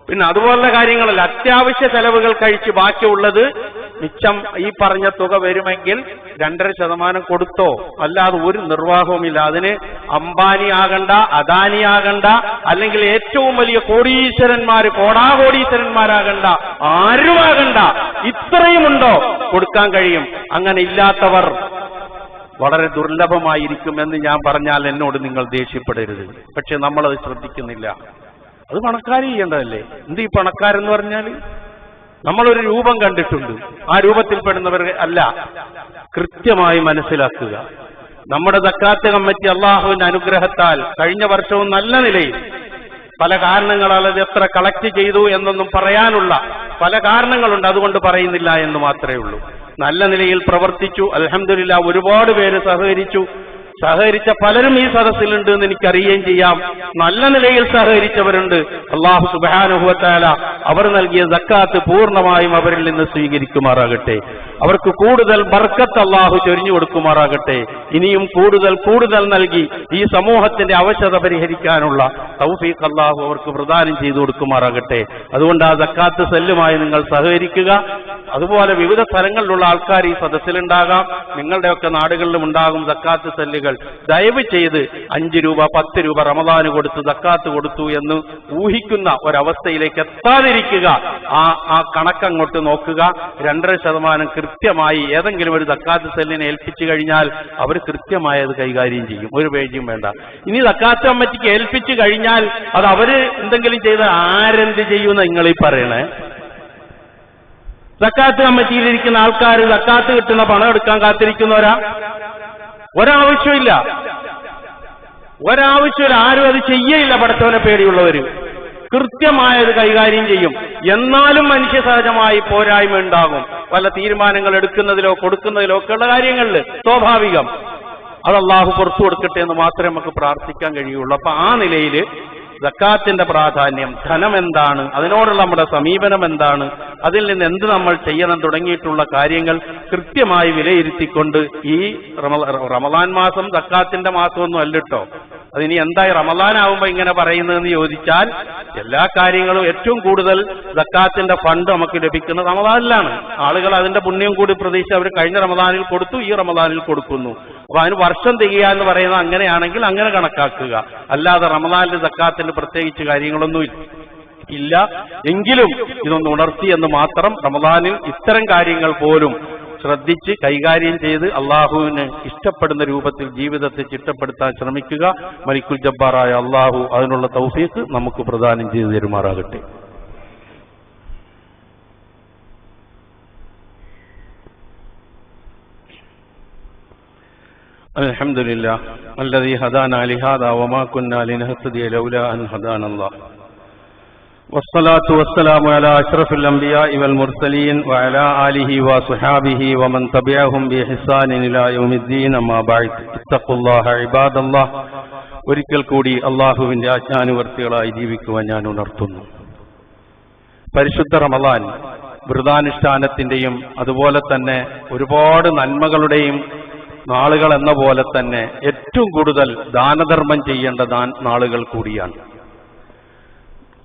പിന്നെ അതുപോലുള്ള കാര്യങ്ങളല്ല, അത്യാവശ്യ ചെലവുകൾ കഴിച്ച് ബാക്കിയുള്ളത് മിച്ചം ഈ പറഞ്ഞ തുക വരുമെങ്കിൽ 2.5% കൊടുത്തോ. അല്ലാതെ ഒരു നിർവാഹവുമില്ല. അതിന് അംബാനി ആകണ്ട, അദാനി ആകണ്ട, അല്ലെങ്കിൽ ഏറ്റവും വലിയ കോടാകോടീശ്വരന്മാരാകണ്ട, ആരുമാകണ്ട. ഇത്രയുമുണ്ടോ കൊടുക്കാൻ കഴിയും. അങ്ങനെ ഇല്ലാത്തവർ വളരെ ദുർലഭമായിരിക്കുമെന്ന് ഞാൻ പറഞ്ഞാൽ എന്നോട് നിങ്ങൾ ദേഷ്യപ്പെടരുത്. പക്ഷെ നമ്മളത് ശ്രദ്ധിക്കുന്നില്ല. അത് പണക്കാർ ചെയ്യേണ്ടതല്ലേ. എന്ത് ഈ പണക്കാരെന്ന് പറഞ്ഞാൽ നമ്മളൊരു രൂപം കണ്ടിട്ടുണ്ട്, ആ രൂപത്തിൽപ്പെടുന്നവർ അല്ല. കൃത്യമായി മനസ്സിലാക്കുക. നമ്മുടെ സക്കാത്ത് കമ്മിറ്റി അള്ളാഹുവിന്റെ അനുഗ്രഹത്താൽ കഴിഞ്ഞ വർഷവും നല്ല നിലയിൽ, പല കാരണങ്ങളാൽ അത് എത്ര കളക്ട് ചെയ്തു എന്നൊന്നും പറയാനുള്ള പല കാരണങ്ങളുണ്ട്, അതുകൊണ്ട് പറയുന്നില്ല എന്ന് മാത്രമേ ഉള്ളൂ. നല്ല നിലയിൽ പ്രവർത്തിച്ചു. അൽഹംദുലില്ലാഹ് ഒരുപാട് പേര് സഹകരിച്ച പലരും ഈ സദസ്സിലുണ്ട് എന്ന് എനിക്കറിയുകയും ചെയ്യാം. നല്ല നിലയിൽ സഹകരിച്ചവരുണ്ട്. അല്ലാഹു സുബ്ഹാനഹു വ തആല അവർ നൽകിയ സക്കാത്ത് പൂർണ്ണമായും അവരിൽ നിന്ന് സ്വീകരിക്കുമാറാകട്ടെ. അവർക്ക് കൂടുതൽ ബർക്കത്ത് അല്ലാഹു ചൊരിഞ്ഞു കൊടുക്കുമാറാകട്ടെ. ഇനിയും കൂടുതൽ നൽകി ഈ സമൂഹത്തിന്റെ അവശത പരിഹരിക്കാനുള്ള തൗഫീഖ് അല്ലാഹു അവർക്ക് പ്രദാനം ചെയ്തു കൊടുക്കുമാറാകട്ടെ. അതുകൊണ്ട് ആ സക്കാത്ത് സെല്ലുമായി നിങ്ങൾ സഹകരിക്കുക. അതുപോലെ വിവിധ സ്ഥലങ്ങളിലുള്ള ആൾക്കാർ ഈ സദസ്സിലുണ്ടാകാം, നിങ്ങളുടെയൊക്കെ നാടുകളിലും ഉണ്ടാകും സക്കാത്ത് സെല്ലുകൾ. ദയവ് ചെയ്ത് 5 രൂപ 10 രൂപ റമദാന് കൊടുത്ത് സക്കാത്ത് കൊടുത്തു എന്ന് ഊഹിക്കുന്ന ഒരവസ്ഥയിലേക്ക് എത്താതിരിക്കുക. ആ കണക്കങ്ങോട്ട് നോക്കുക. 2.5% കൃത്യമായി ഏതെങ്കിലും ഒരു സക്കാത്ത് സെല്ലിനെ ഏൽപ്പിച്ചു കഴിഞ്ഞാൽ അവർ കൃത്യമായി അത് കൈകാര്യം ചെയ്യും. ഒരു പേജും വേണ്ട. ഇനി സക്കാത്ത് കമ്മിറ്റിക്ക് ഏൽപ്പിച്ചു കഴിഞ്ഞാൽ അത് അവര് എന്തെങ്കിലും ചെയ്ത് ആരെന്ത് ചെയ്യുമെന്ന് നിങ്ങളീ പറയണേ. സക്കാത്ത് കമ്മിറ്റിയിലിരിക്കുന്ന ആൾക്കാർ സക്കാത്ത് കിട്ടുന്ന പണം എടുക്കാൻ കാത്തിരിക്കുന്നവരാ? ഒരാവശ്യമില്ല. ആരും അത് ചെയ്യയില്ല. പടച്ചവനെ പേടിയുള്ളവര് കൃത്യമായത് കൈകാര്യം ചെയ്യും. എന്നാലും മനുഷ്യ സഹജമായി പോരായ്മ ഉണ്ടാകും. പല തീരുമാനങ്ങൾ എടുക്കുന്നതിലോ കൊടുക്കുന്നതിലോ ഒക്കെയുള്ള കാര്യങ്ങളിൽ സ്വാഭാവികം. അത് അല്ലാഹു പുറത്തു കൊടുക്കട്ടെ എന്ന് മാത്രമേ നമുക്ക് പ്രാർത്ഥിക്കാൻ കഴിയുള്ളൂ. അപ്പൊ ആ നിലയിൽ സക്കാത്തിന്റെ പ്രാധാന്യം, ധനം എന്താണ്, അതിനോടുള്ള നമ്മുടെ സമീപനം എന്താണ്, അതിൽ നിന്ന് എന്ത് നമ്മൾ ചെയ്യണം തുടങ്ങിയിട്ടുള്ള കാര്യങ്ങൾ കൃത്യമായി വിലയിരുത്തിക്കൊണ്ട് ഈ റമദാൻ മാസം സക്കാത്തിന്റെ മാസമൊന്നും അല്ലട്ടോ. അതിനി എന്തായി റമദാനാവുമ്പോ ഇങ്ങനെ പറയുന്നതെന്ന് ചോദിച്ചാൽ, എല്ലാ കാര്യങ്ങളും ഏറ്റവും കൂടുതൽ സക്കാത്തിന്റെ ഫണ്ട് നമുക്ക് ലഭിക്കുന്നത് റമദാനിലാണ്. ആളുകൾ അതിന്റെ പുണ്യം കൂടി പ്രതീക്ഷിച്ച് അവർ കഴിഞ്ഞ റമദാനിൽ കൊടുത്തു, ഈ റമദാനിൽ കൊടുക്കുന്നു. അപ്പൊ അതിന് വർഷം തികയുക എന്ന് പറയുന്നത് അങ്ങനെയാണെങ്കിൽ അങ്ങനെ കണക്കാക്കുക. അല്ലാതെ റമദാനിൽ സക്കാത്തിന് പ്രത്യേകിച്ച് കാര്യങ്ങളൊന്നും ഇല്ല. എങ്കിലും ഇതൊന്ന് ഉണർത്തി എന്ന് മാത്രം. റമദാനിൽ ഇത്തരം കാര്യങ്ങൾ പോലും ശ്രദ്ധിച്ച് കൈകാര്യം ചെയ്ത് അള്ളാഹുവിന് ഇഷ്ടപ്പെടുന്ന രൂപത്തിൽ ജീവിതത്തെ ചിട്ടപ്പെടുത്താൻ ശ്രമിക്കുക. മലിക്കുൽ ജബ്ബാറായ അള്ളാഹു അതിനുള്ള തൗഫീഖ് നമുക്ക് പ്രദാനം ചെയ്തു തരുമാറാകട്ടെ. അൽഹംദുലില്ലാഹ് അല്ലദീ ഹദാനാ ലിഹാദാ വമാ കുന്നാ ലിനഹ്തദിയ ലൗലാ അൻ ഹദാനല്ലാഹ് വസ്സലാത്തു വസ്സലാമു അലാ അഷ്റഫിൽ അംബിയാഇ വൽ മുർസലീൻ വഅലാ ആലിഹി വസ്വഹാബിഹി വമൻ തബിഅഹും ബിഇഹ്സാനിൻ ഇലാ യൗമിദ്ദീൻ. അമ്മാ ബഅദ്. ഇത്തഖുല്ലാഹ ഇബാദല്ലാഹ്. ഒരിക്കൽ കൂടി അള്ളാഹുവിന്റെ ആജ്ഞാനുവർത്തികളായി ജീവിക്കുവാൻ ഞാൻ ഉണർത്തുന്നു. പരിശുദ്ധ റമദാൻ വ്രതാനുഷ്ഠാനത്തിന്റെയും അതുപോലെ തന്നെ ഒരുപാട് നന്മകളുടെയും നാളുകൾ എന്ന പോലെ തന്നെ ഏറ്റവും കൂടുതൽ ദാനധർമ്മം ചെയ്യേണ്ട നാളുകൾ കൂടിയാണ്.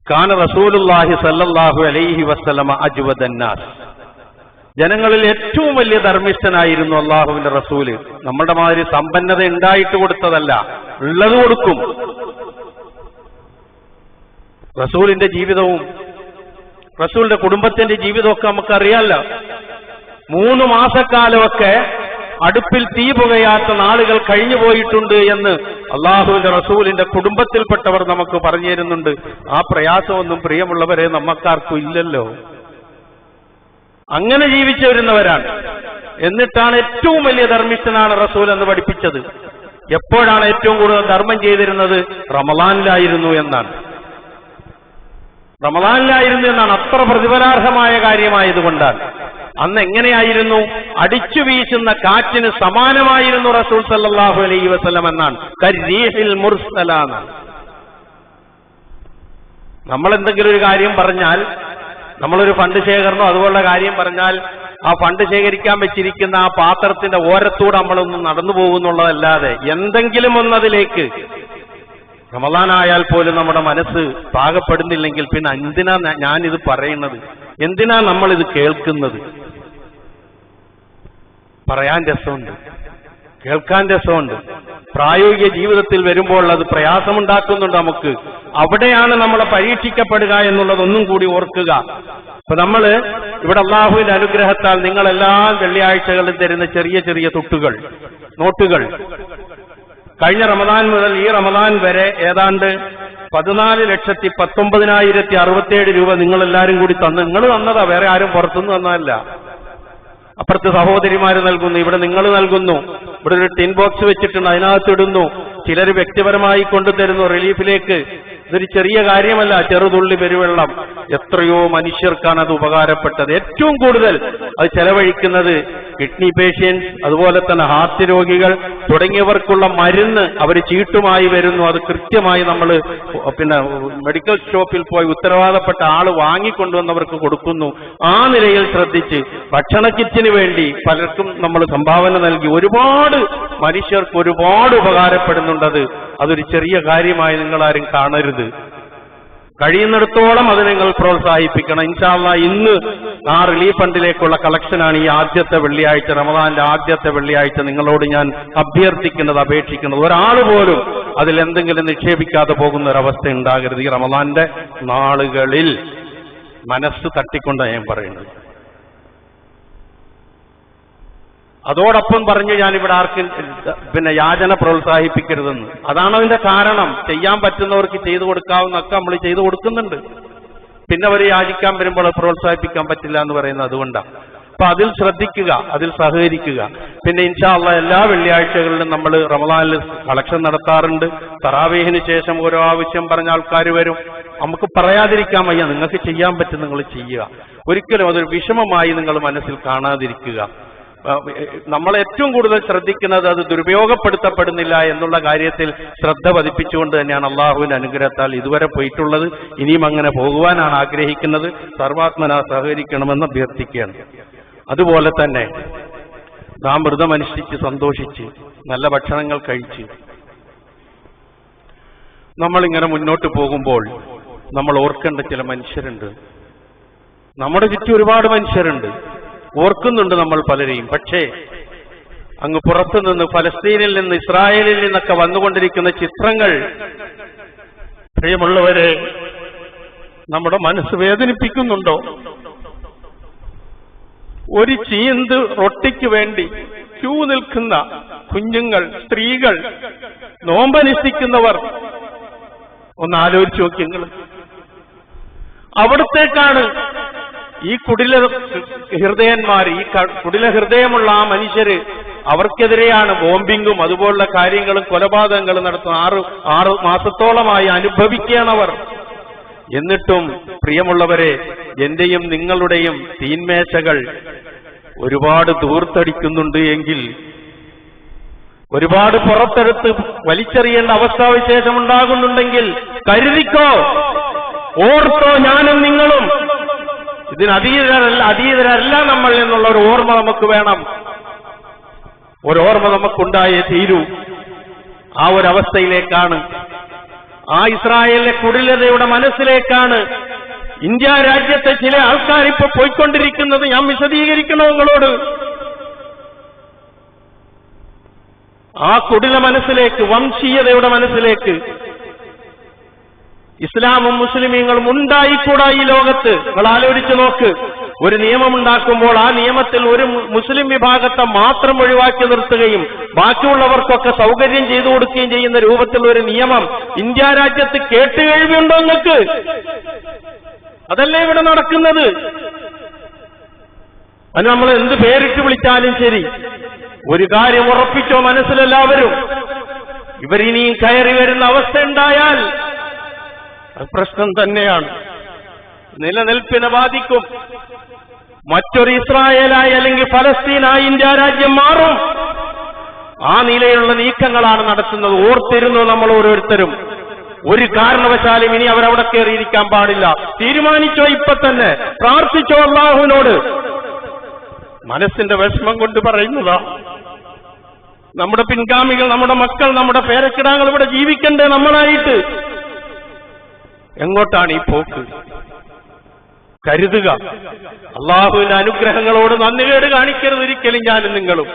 കാന റസൂലുള്ളാഹി സ്വല്ലല്ലാഹു അലൈഹി വസല്ലമ അജ്വദന്നാസ്. ജനങ്ങളിൽ ഏറ്റവും വലിയ ധർമ്മിഷ്ഠനായിരുന്നു അള്ളാഹുവിന്റെ റസൂല്. നമ്മുടെ മാതിരി സമ്പന്നത ഉണ്ടായിട്ട് കൊടുത്തതല്ല, ഉള്ളത് കൊടുക്കും. റസൂലിന്റെ ജീവിതവും റസൂലിന്റെ കുടുംബത്തിന്റെ ജീവിതമൊക്കെ നമുക്കറിയാമല്ലോ. 3 മാസക്കാലമൊക്കെ അടുപ്പിൽ തീ പുകയാത്ത നാളുകൾ കഴിഞ്ഞു പോയിട്ടുണ്ട് എന്ന് അള്ളാഹുവിന്റെ റസൂലിന്റെ കുടുംബത്തിൽപ്പെട്ടവർ നമുക്ക് പറഞ്ഞു തരുന്നുണ്ട്. ആ പ്രയാസമൊന്നും പ്രിയമുള്ളവരെ നമ്മക്കാർക്കും ഇല്ലല്ലോ. അങ്ങനെ ജീവിച്ചു വരുന്നവരാണ്. എന്നിട്ടാണ് ഏറ്റവും വലിയ ധർമ്മിഷ്ഠനാണ് റസൂൽ എന്ന് പഠിപ്പിച്ചത്. എപ്പോഴാണ് ഏറ്റവും കൂടുതൽ ധർമ്മം ചെയ്തിരുന്നത്? റമളാനിലായിരുന്നു എന്നാണ്. അത്ര പ്രതിഫലാർഹമായ കാര്യമായതുകൊണ്ടാണ്. അന്ന് എങ്ങനെയായിരുന്നു? അടിച്ചു വീശുന്ന കാറ്റിന് സമാനമായിരുന്നു റസൂൽ സല്ലല്ലാഹു അലൈഹി വസല്ലം എന്നാണ്. കരീഹിൽ മുർസല എന്നാണ്. നമ്മൾ എന്തെങ്കിലും ഒരു കാര്യം പറഞ്ഞാൽ, നമ്മളൊരു ഫണ്ട് ശേഖരണോ അതുപോലുള്ള കാര്യം പറഞ്ഞാൽ, ആ ഫണ്ട് ശേഖരിക്കാൻ വെച്ചിരിക്കുന്ന ആ പാത്രത്തിന്റെ ഓരത്തൂടെ നമ്മളൊന്നും നടന്നു പോകുന്നുള്ളതല്ലാതെ എന്തെങ്കിലും ഒന്നതിലേക്ക്, റമളാനായാൽ പോലും നമ്മുടെ മനസ്സ് പാകപ്പെടുന്നില്ലെങ്കിൽ പിന്നെ എന്തിനാ ഞാനിത് പറയുന്നത്? എന്തിനാ നമ്മളിത് കേൾക്കുന്നത്? പറയാൻ രസമുണ്ട്, കേൾക്കാൻ രസമുണ്ട്. പ്രായോഗിക ജീവിതത്തിൽ വരുമ്പോൾ അത് പ്രയാസമുണ്ടാക്കുന്നുണ്ട് നമുക്ക്. അവിടെയാണ് നമ്മളെ പരീക്ഷിക്കപ്പെടുക എന്നുള്ളതൊന്നും കൂടി ഓർക്കുക. ഇപ്പൊ നമ്മള് ഇവിടെ അള്ളാഹുവിന്റെ അനുഗ്രഹത്താൽ നിങ്ങളെല്ലാ വെള്ളിയാഴ്ചകളിലും തരുന്ന ചെറിയ ചെറിയ തുട്ടുകൾ, നോട്ടുകൾ, കഴിഞ്ഞ റമദാൻ മുതൽ ഈ റമദാൻ വരെ ഏതാണ്ട് 14,19,067 രൂപ നിങ്ങളെല്ലാരും കൂടി തന്നു. നിങ്ങൾ തന്നതാ, വേറെ ആരും പുറത്തുനിന്ന് തന്നതല്ല. അപ്പുറത്ത് സഹോദരിമാര് നൽകുന്നു, ഇവിടെ നിങ്ങൾ നൽകുന്നു. ഇവിടെ ഒരു ടിൻ ബോക്സ് വെച്ചിട്ടുണ്ട്, അതിനകത്തിടുന്നു. ചിലർ വ്യക്തിപരമായി കൊണ്ടുതരുന്നു റിലീഫിലേക്ക്. ഇതൊരു ചെറിയ കാര്യമല്ല, ചെറുതുള്ളി പെരുവെള്ളം. എത്രയോ മനുഷ്യർക്കാണ് അത് ഉപകാരപ്പെട്ടത്. ഏറ്റവും കൂടുതൽ അത് ചെലവഴിക്കുന്നത് കിഡ്നി പേഷ്യൻസ്, അതുപോലെ തന്നെ ഹാർട്ട് രോഗികൾ തുടങ്ങിയവർക്കുള്ള മരുന്ന് അവർ ചീട്ടുമായി വരുന്നു. അത് കൃത്യമായി നമ്മൾ മെഡിക്കൽ ഷോപ്പിൽ പോയി ഉത്തരവാദപ്പെട്ട ആള് വാങ്ങിക്കൊണ്ടുവന്നവർക്ക് കൊടുക്കുന്നു. ആ നിലയിൽ ശ്രദ്ധിച്ച് ഭക്ഷണ കിറ്റിന് വേണ്ടി പലർക്കും നമ്മൾ സംഭാവന നൽകി. ഒരുപാട് മനുഷ്യർക്ക് ഒരുപാട് ഉപകാരപ്പെടുന്നുണ്ടത്. അതൊരു ചെറിയ കാര്യമായി നിങ്ങളാരും കാണരുത്. കഴിയുന്നിടത്തോളം അത് നിങ്ങൾ പ്രോത്സാഹിപ്പിക്കണം. ഇൻഷാ അല്ലാഹ് ഇന്ന് ആ റിലീഫ് ഫണ്ടിലേക്കുള്ള കളക്ഷനാണ് ഈ ആദ്യത്തെ വെള്ളിയാഴ്ച, റമദാന്റെ ആദ്യത്തെ വെള്ളിയാഴ്ച. നിങ്ങളോട് ഞാൻ അഭ്യർത്ഥിക്കുന്നത്, അപേക്ഷിക്കുന്നത്, ഒരാൾ പോലും അതിൽ എന്തെങ്കിലും നിക്ഷേപിക്കാതെ പോകുന്ന ഒരവസ്ഥ ഉണ്ടാകരുത്. ഈ റമദാന്റെ നാളുകളിൽ മനസ്സ് തട്ടിക്കൊണ്ടാണ് ഞാൻ പറയുന്നത്. അതോടൊപ്പം പറഞ്ഞു ഞാനിവിടെ ആർക്കും യാചന പ്രോത്സാഹിപ്പിക്കരുതെന്ന്. അതാണ് അതിന്റെ കാരണം. ചെയ്യാൻ പറ്റുന്നവർക്ക് ചെയ്തു കൊടുക്കാവുന്നൊക്കെ നമ്മൾ ചെയ്തു കൊടുക്കുന്നുണ്ട്. പിന്നെ അവർ യാചിക്കാൻ വരുമ്പോൾ പ്രോത്സാഹിപ്പിക്കാൻ പറ്റില്ല എന്ന് പറയുന്നത് അതുകൊണ്ടാണ്. അപ്പൊ അതിൽ ശ്രദ്ധിക്കുക, അതിൽ സഹകരിക്കുക. പിന്നെ ഇൻഷാ അല്ലാഹ് എല്ലാ വെള്ളിയാഴ്ചകളിലും നമ്മൾ റമളാനിൽ കളക്ഷൻ നടത്താറുണ്ട്. തറാവീഹിന് ശേഷം ഓരോ ആവശ്യം പറഞ്ഞ ആൾക്കാർ വരും. നമുക്ക് പറയാതിരിക്കാൻ വയ്യ. നിങ്ങൾക്ക് ചെയ്യാൻ പറ്റും, നിങ്ങൾ ചെയ്യുക. ഒരിക്കലും അതൊരു വിഷമമായി നിങ്ങൾ മനസ്സിൽ കാണാതിരിക്കുക. നമ്മൾ ഏറ്റവും കൂടുതൽ ശ്രദ്ധിക്കുന്നത് അത് ദുരുപയോഗപ്പെടുത്തപ്പെടുന്നില്ല എന്നുള്ള കാര്യത്തിൽ ശ്രദ്ധ പതിപ്പിച്ചുകൊണ്ട് തന്നെയാണ് അള്ളാഹുവിന്റെ അനുഗ്രഹത്താൽ ഇതുവരെ പോയിട്ടുള്ളത്. ഇനിയും അങ്ങനെ പോകുവാനാണ് ആഗ്രഹിക്കുന്നത്. സർവാത്മന സഹകരിക്കണമെന്ന് അഭ്യർത്ഥിക്കുകയാണ്. അതുപോലെ തന്നെ നാം വ്രതമനുഷ്ഠിച്ച് സന്തോഷിച്ച് നല്ല ഭക്ഷണങ്ങൾ കഴിച്ച് നമ്മളിങ്ങനെ മുന്നോട്ട് പോകുമ്പോൾ നമ്മൾ ഓർക്കേണ്ട ചില മനുഷ്യരുണ്ട്. നമ്മുടെ ചുറ്റും ഒരുപാട് മനുഷ്യരുണ്ട്, ഓർക്കുന്നുണ്ട് നമ്മൾ പലരെയും. പക്ഷേ അങ്ങ് പുറത്തുനിന്ന്, ഫലസ്തീനിൽ നിന്ന്, ഇസ്രായേലിൽ നിന്നൊക്കെ വന്നുകൊണ്ടിരിക്കുന്ന ചിത്രങ്ങൾ, പ്രിയമുള്ളവരെ, നമ്മുടെ മനസ്സ് വേദനിപ്പിക്കുന്നുണ്ടോ? ഒരു ചീന്ത് റൊട്ടിക്ക് വേണ്ടി ക്യൂ നിൽക്കുന്ന കുഞ്ഞുങ്ങൾ, സ്ത്രീകൾ, നോമ്പനുഷ്ഠിക്കുന്നവർ, ഒന്ന് ആലോചിച്ച് നോക്കി നിങ്ങൾ. അവിടത്തേക്കാണ് ഈ കുടില ഹൃദയന്മാർ, ഈ കുടില ഹൃദയമുള്ള ആ മനുഷ്യര്, അവർക്കെതിരെയാണ് ബോംബിങ്ങും അതുപോലുള്ള കാര്യങ്ങളും കൊലപാതകങ്ങളും നടത്തുന്ന 6 മാസത്തോളമായി അനുഭവിക്കുകയാണവർ. എന്നിട്ടും പ്രിയമുള്ളവരെ, എന്റെയും നിങ്ങളുടെയും തീന്മേശകൾ ഒരുപാട് ദൂർത്തടിക്കുന്നുണ്ട് എങ്കിൽ, ഒരുപാട് പുറത്തെടുത്ത് വലിച്ചെറിയേണ്ട അവസ്ഥാവിശേഷം ഉണ്ടാകുന്നുണ്ടെങ്കിൽ കരുതിക്കോ, ഓർത്തോ, ഞാനും നിങ്ങളും ഇതിന് അതീതരല്ല നമ്മൾ എന്നുള്ള ഒരു ഓർമ്മ നമുക്ക് വേണം. ഒരോർമ്മ നമുക്കുണ്ടായേ തീരൂ. ആ ഒരവസ്ഥയിലേക്കാണ്, ആ ഇസ്രായേലിലെ കുടിലതയുടെ മനസ്സിലേക്കാണ് ഇന്ത്യ രാജ്യത്തെ ചില ആൾക്കാരിപ്പോ പോയിക്കൊണ്ടിരിക്കുന്നത് ഞാൻ വിശദീകരിക്കണോ നിങ്ങളോട്? ആ കുടില മനസ്സിലേക്ക്, വംശീയതയുടെ മനസ്സിലേക്ക് ഇസ്ലാമും മുസ്ലിമീങ്ങളും ഉണ്ടായിക്കൂടാ ഈ ലോകത്ത്. നിങ്ങൾ ആലോചിച്ച് നോക്ക്. ഒരു നിയമമുണ്ടാക്കുമ്പോൾ ആ നിയമത്തിൽ ഒരു മുസ്ലിം വിഭാഗത്തെ മാത്രം ഒഴിവാക്കി നിർത്തുകയും ബാക്കിയുള്ളവർക്കൊക്കെ സൗകര്യം ചെയ്തു കൊടുക്കുകയും ചെയ്യുന്ന രൂപത്തിലുള്ള ഒരു നിയമം ഇന്ത്യ രാജ്യത്ത് കേട്ടുകേഴ്വിയുണ്ടോ നിങ്ങൾക്ക്? അതല്ലേ ഇവിടെ നടക്കുന്നത്. അത് നമ്മൾ എന്ത് പേരിട്ട് വിളിച്ചാലും ശരി, ഒരു കാര്യം ഉറപ്പിച്ചോ മനസ്സിലെല്ലാവരും, ഇവരിനിയും കയറി വരുന്ന അവസ്ഥ ഉണ്ടായാൽ അത് പ്രശ്നം തന്നെയാണ്, നിലനിൽപ്പിനെ ബാധിക്കും. മറ്റൊരു ഇസ്രായേലായി അല്ലെങ്കിൽ ഫലസ്തീനായി ഇന്ത്യ രാജ്യം മാറും. ആ നിലയിലുള്ള നീക്കങ്ങളാണ് നടത്തുന്നത്. ഓർത്തിരുന്നു നമ്മൾ ഓരോരുത്തരും. ഒരു കാരണവശാലും ഇനി അവരവിടെ കയറിയിരിക്കാൻ പാടില്ല. തീരുമാനിച്ചോ, ഇപ്പൊ തന്നെ പ്രാർത്ഥിച്ചോ അല്ലാഹുവിനോട്. മനസ്സിന്റെ വിഷമം കൊണ്ട് പറയുന്നതാ. നമ്മുടെ പിൻഗാമികൾ, നമ്മുടെ മക്കൾ, നമ്മുടെ പേരക്കിടാങ്ങൾ ഇവിടെ ജീവിക്കണ്ടേ നമ്മളായിട്ട്? എങ്ങോട്ടാണ് ഈ പോക്ക്? കരുതുക. അള്ളാഹുവിന്റെ അനുഗ്രഹങ്ങളോട് നന്ദികേട് കാണിക്കരുത് ഒരിക്കലും. ഞാനും നിങ്ങളും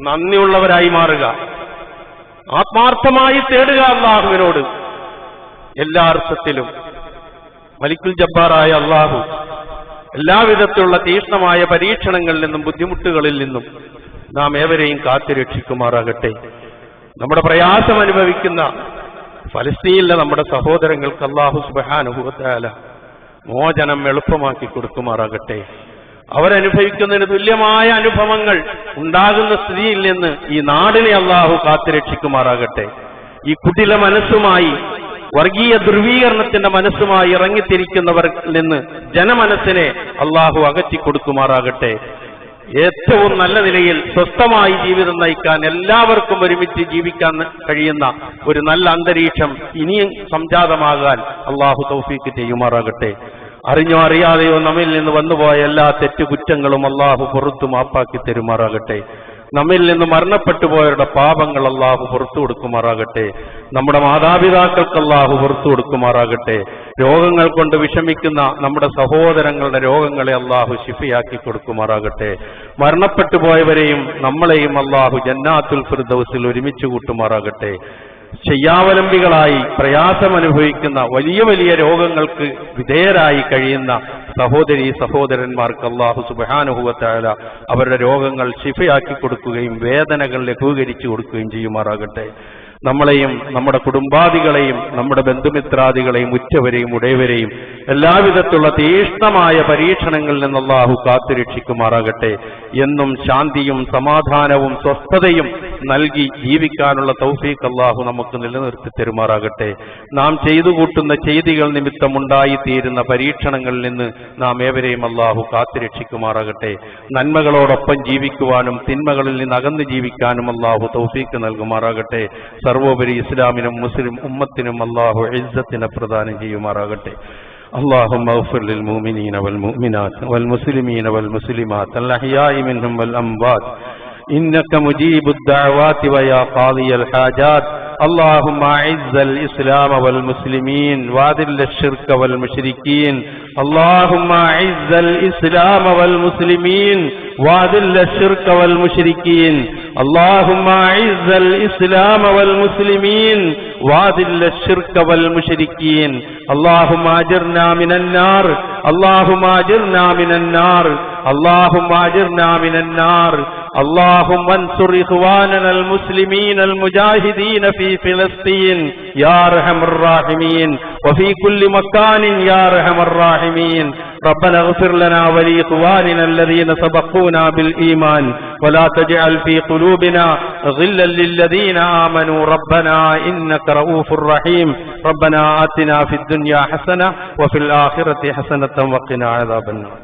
നന്ദിയുള്ളവരായി മാറുക, ആത്മാർത്ഥമായി തേടുക അള്ളാഹുവിനോട് എല്ലാ അർത്ഥത്തിലും. മലിക്കുൽ ജബ്ബാറായ അള്ളാഹു എല്ലാവിധത്തിലുള്ള തീക്ഷ്ണമായ പരീക്ഷണങ്ങളിൽ നിന്നും ബുദ്ധിമുട്ടുകളിൽ നിന്നും നാം ഏവരെയും കാത്തുരക്ഷിക്കുമാറാകട്ടെ. നമ്മുടെ പ്രയാസം അനുഭവിക്കുന്ന ഫലസ്തീനിലെ നമ്മുടെ സഹോദരങ്ങൾക്ക് അല്ലാഹു സുബ്ഹാനഹു വ തആല മോചനം എളുപ്പമാക്കി കൊടുക്കുമാറാകട്ടെ. അവരനുഭവിക്കുന്നതിന് തുല്യമായ അനുഭവങ്ങൾ ഉണ്ടാകുന്ന സ്ഥിതിയിൽ നിന്ന് ഈ നാടിനെ അല്ലാഹു കാത്തുരക്ഷിക്കുമാറാകട്ടെ. ഈ കുടില മനസ്സുമായി, വർഗീയ ധ്രുവീകരണത്തിന്റെ മനസ്സുമായി ഇറങ്ങിത്തിരിക്കുന്നവരിൽ നിന്ന് ജനമനസ്സിനെ അല്ലാഹു അകറ്റിക്കൊടുക്കുമാറാകട്ടെ. ഏറ്റവും നല്ല നിലയിൽ സ്വസ്ഥമായി ജീവിതം നയിക്കാൻ, എല്ലാവർക്കും ഒരുമിച്ച് ജീവിക്കാൻ കഴിയുന്ന ഒരു നല്ല അന്തരീക്ഷം ഇനിയും സംജാതമാകാൻ അല്ലാഹു തൗഫീക്ക് ചെയ്യുമാറാകട്ടെ. അറിഞ്ഞോ അറിയാതെയോ നമ്മിൽ നിന്ന് വന്നുപോയ എല്ലാ തെറ്റുകുറ്റങ്ങളും അല്ലാഹു പുറത്തു മാപ്പാക്കി തരുമാറാകട്ടെ. നമ്മിൽ നിന്ന് മരണപ്പെട്ടു പോയവരുടെ പാപങ്ങൾ അല്ലാഹു പുറത്തു കൊടുക്കുമാറാകട്ടെ. നമ്മുടെ മാതാപിതാക്കൾക്ക് അല്ലാഹു പുറത്തു കൊടുക്കുമാറാകട്ടെ. രോഗങ്ങൾ കൊണ്ട് വിഷമിക്കുന്ന നമ്മുടെ സഹോദരങ്ങളുടെ രോഗങ്ങളെ അല്ലാഹു ശിഫയാക്കി കൊടുക്കുമാറാകട്ടെ. മരണപ്പെട്ടു പോയവരെയും നമ്മളെയും അല്ലാഹു ജന്നാത്തുൽ ഫിർദൗസിൽ ഒരുമിച്ച് കൂട്ടുമാറാകട്ടെ. ശയ്യാവലംബികളായി പ്രയാസമനുഭവിക്കുന്ന വലിയ വലിയ രോഗങ്ങൾക്ക് വിധേയരായി കഴിയുന്ന സഹോദരീ സഹോദരന്മാർക്ക് അല്ലാഹു സുബ്ഹാനഹു വ തആല അവരുടെ രോഗങ്ങൾ ശിഫയാക്കി കൊടുക്കുകയും വേദനകൾ ലഘൂകരിച്ചു കൊടുക്കുകയും ചെയ്യുമാറാകട്ടെ. നമ്മളെയും നമ്മുടെ കുടുംബാദികളെയും നമ്മുടെ ബന്ധുമിത്രാദികളെയും ഉറ്റവരെയും ഉടയവരെയും എല്ലാവിധത്തിലുള്ള തീക്ഷ്ണമായ പരീക്ഷണങ്ങളിൽ നിന്ന് അല്ലാഹു കാത്തുരക്ഷിക്കുമാറാകട്ടെ. എന്നും ശാന്തിയും സമാധാനവും സ്വസ്ഥതയും നൽകി ജീവിക്കാനുള്ള തൗഫീഖ് അല്ലാഹു നമുക്ക് നിലനിർത്തി തരുമാറാകട്ടെ. നാം ചെയ്തു കൂട്ടുന്ന ചെയ്തികൾ നിമിത്തമുണ്ടായിത്തീരുന്ന പരീക്ഷണങ്ങളിൽ നിന്ന് നാം ഏവരെയും അല്ലാഹു കാത്തുരക്ഷിക്കുമാറാകട്ടെ. നന്മകളോടൊപ്പം ജീവിക്കുവാനും തിന്മകളിൽ നിന്ന് അകന്നു ജീവിക്കാനും അല്ലാഹു തൗഫീഖ് നൽകുമാറാകട്ടെ. സർവോപരി ഇസ്ലാമിനും മുസ്ലിം ഉമ്മത്തിനും അല്ലാഹു ഇസ്സത്തിനെ പ്രദാനം ചെയ്യുമാറാകട്ടെ. اللهم اغفر للمؤمنين والمؤمنات والمسلمين والمسلمات الأحياء منهم والأموات إنك مجيب الدعوات ويا قاضي الحاجات. اللهم أعز الإسلام والمسلمين وأذل الشرك والمشركين. اللهم أعز الإسلام والمسلمين وأذل الشرك والمشركين. اللهم أعز الإسلام والمسلمين وأذل الشرك والمشركين. اللهم أجرنا من النار. اللهم أجرنا من النار. اللهم أجرنا من النار. اللهم انصر إخواننا المسلمين المجاهدين في فلسطين يا أرحم الراحمين وفي كل مكان يا أرحم الراحمين. ربنا اغفر لنا ولإخواننا الذين سبقونا بالإيمان ولا تجعل في قلوبنا غلا للذين آمنوا ربنا إنك رؤوف رحيم. ربنا آتنا في الدنيا حسنة وفي الآخرة حسنة وقنا عذاب النار.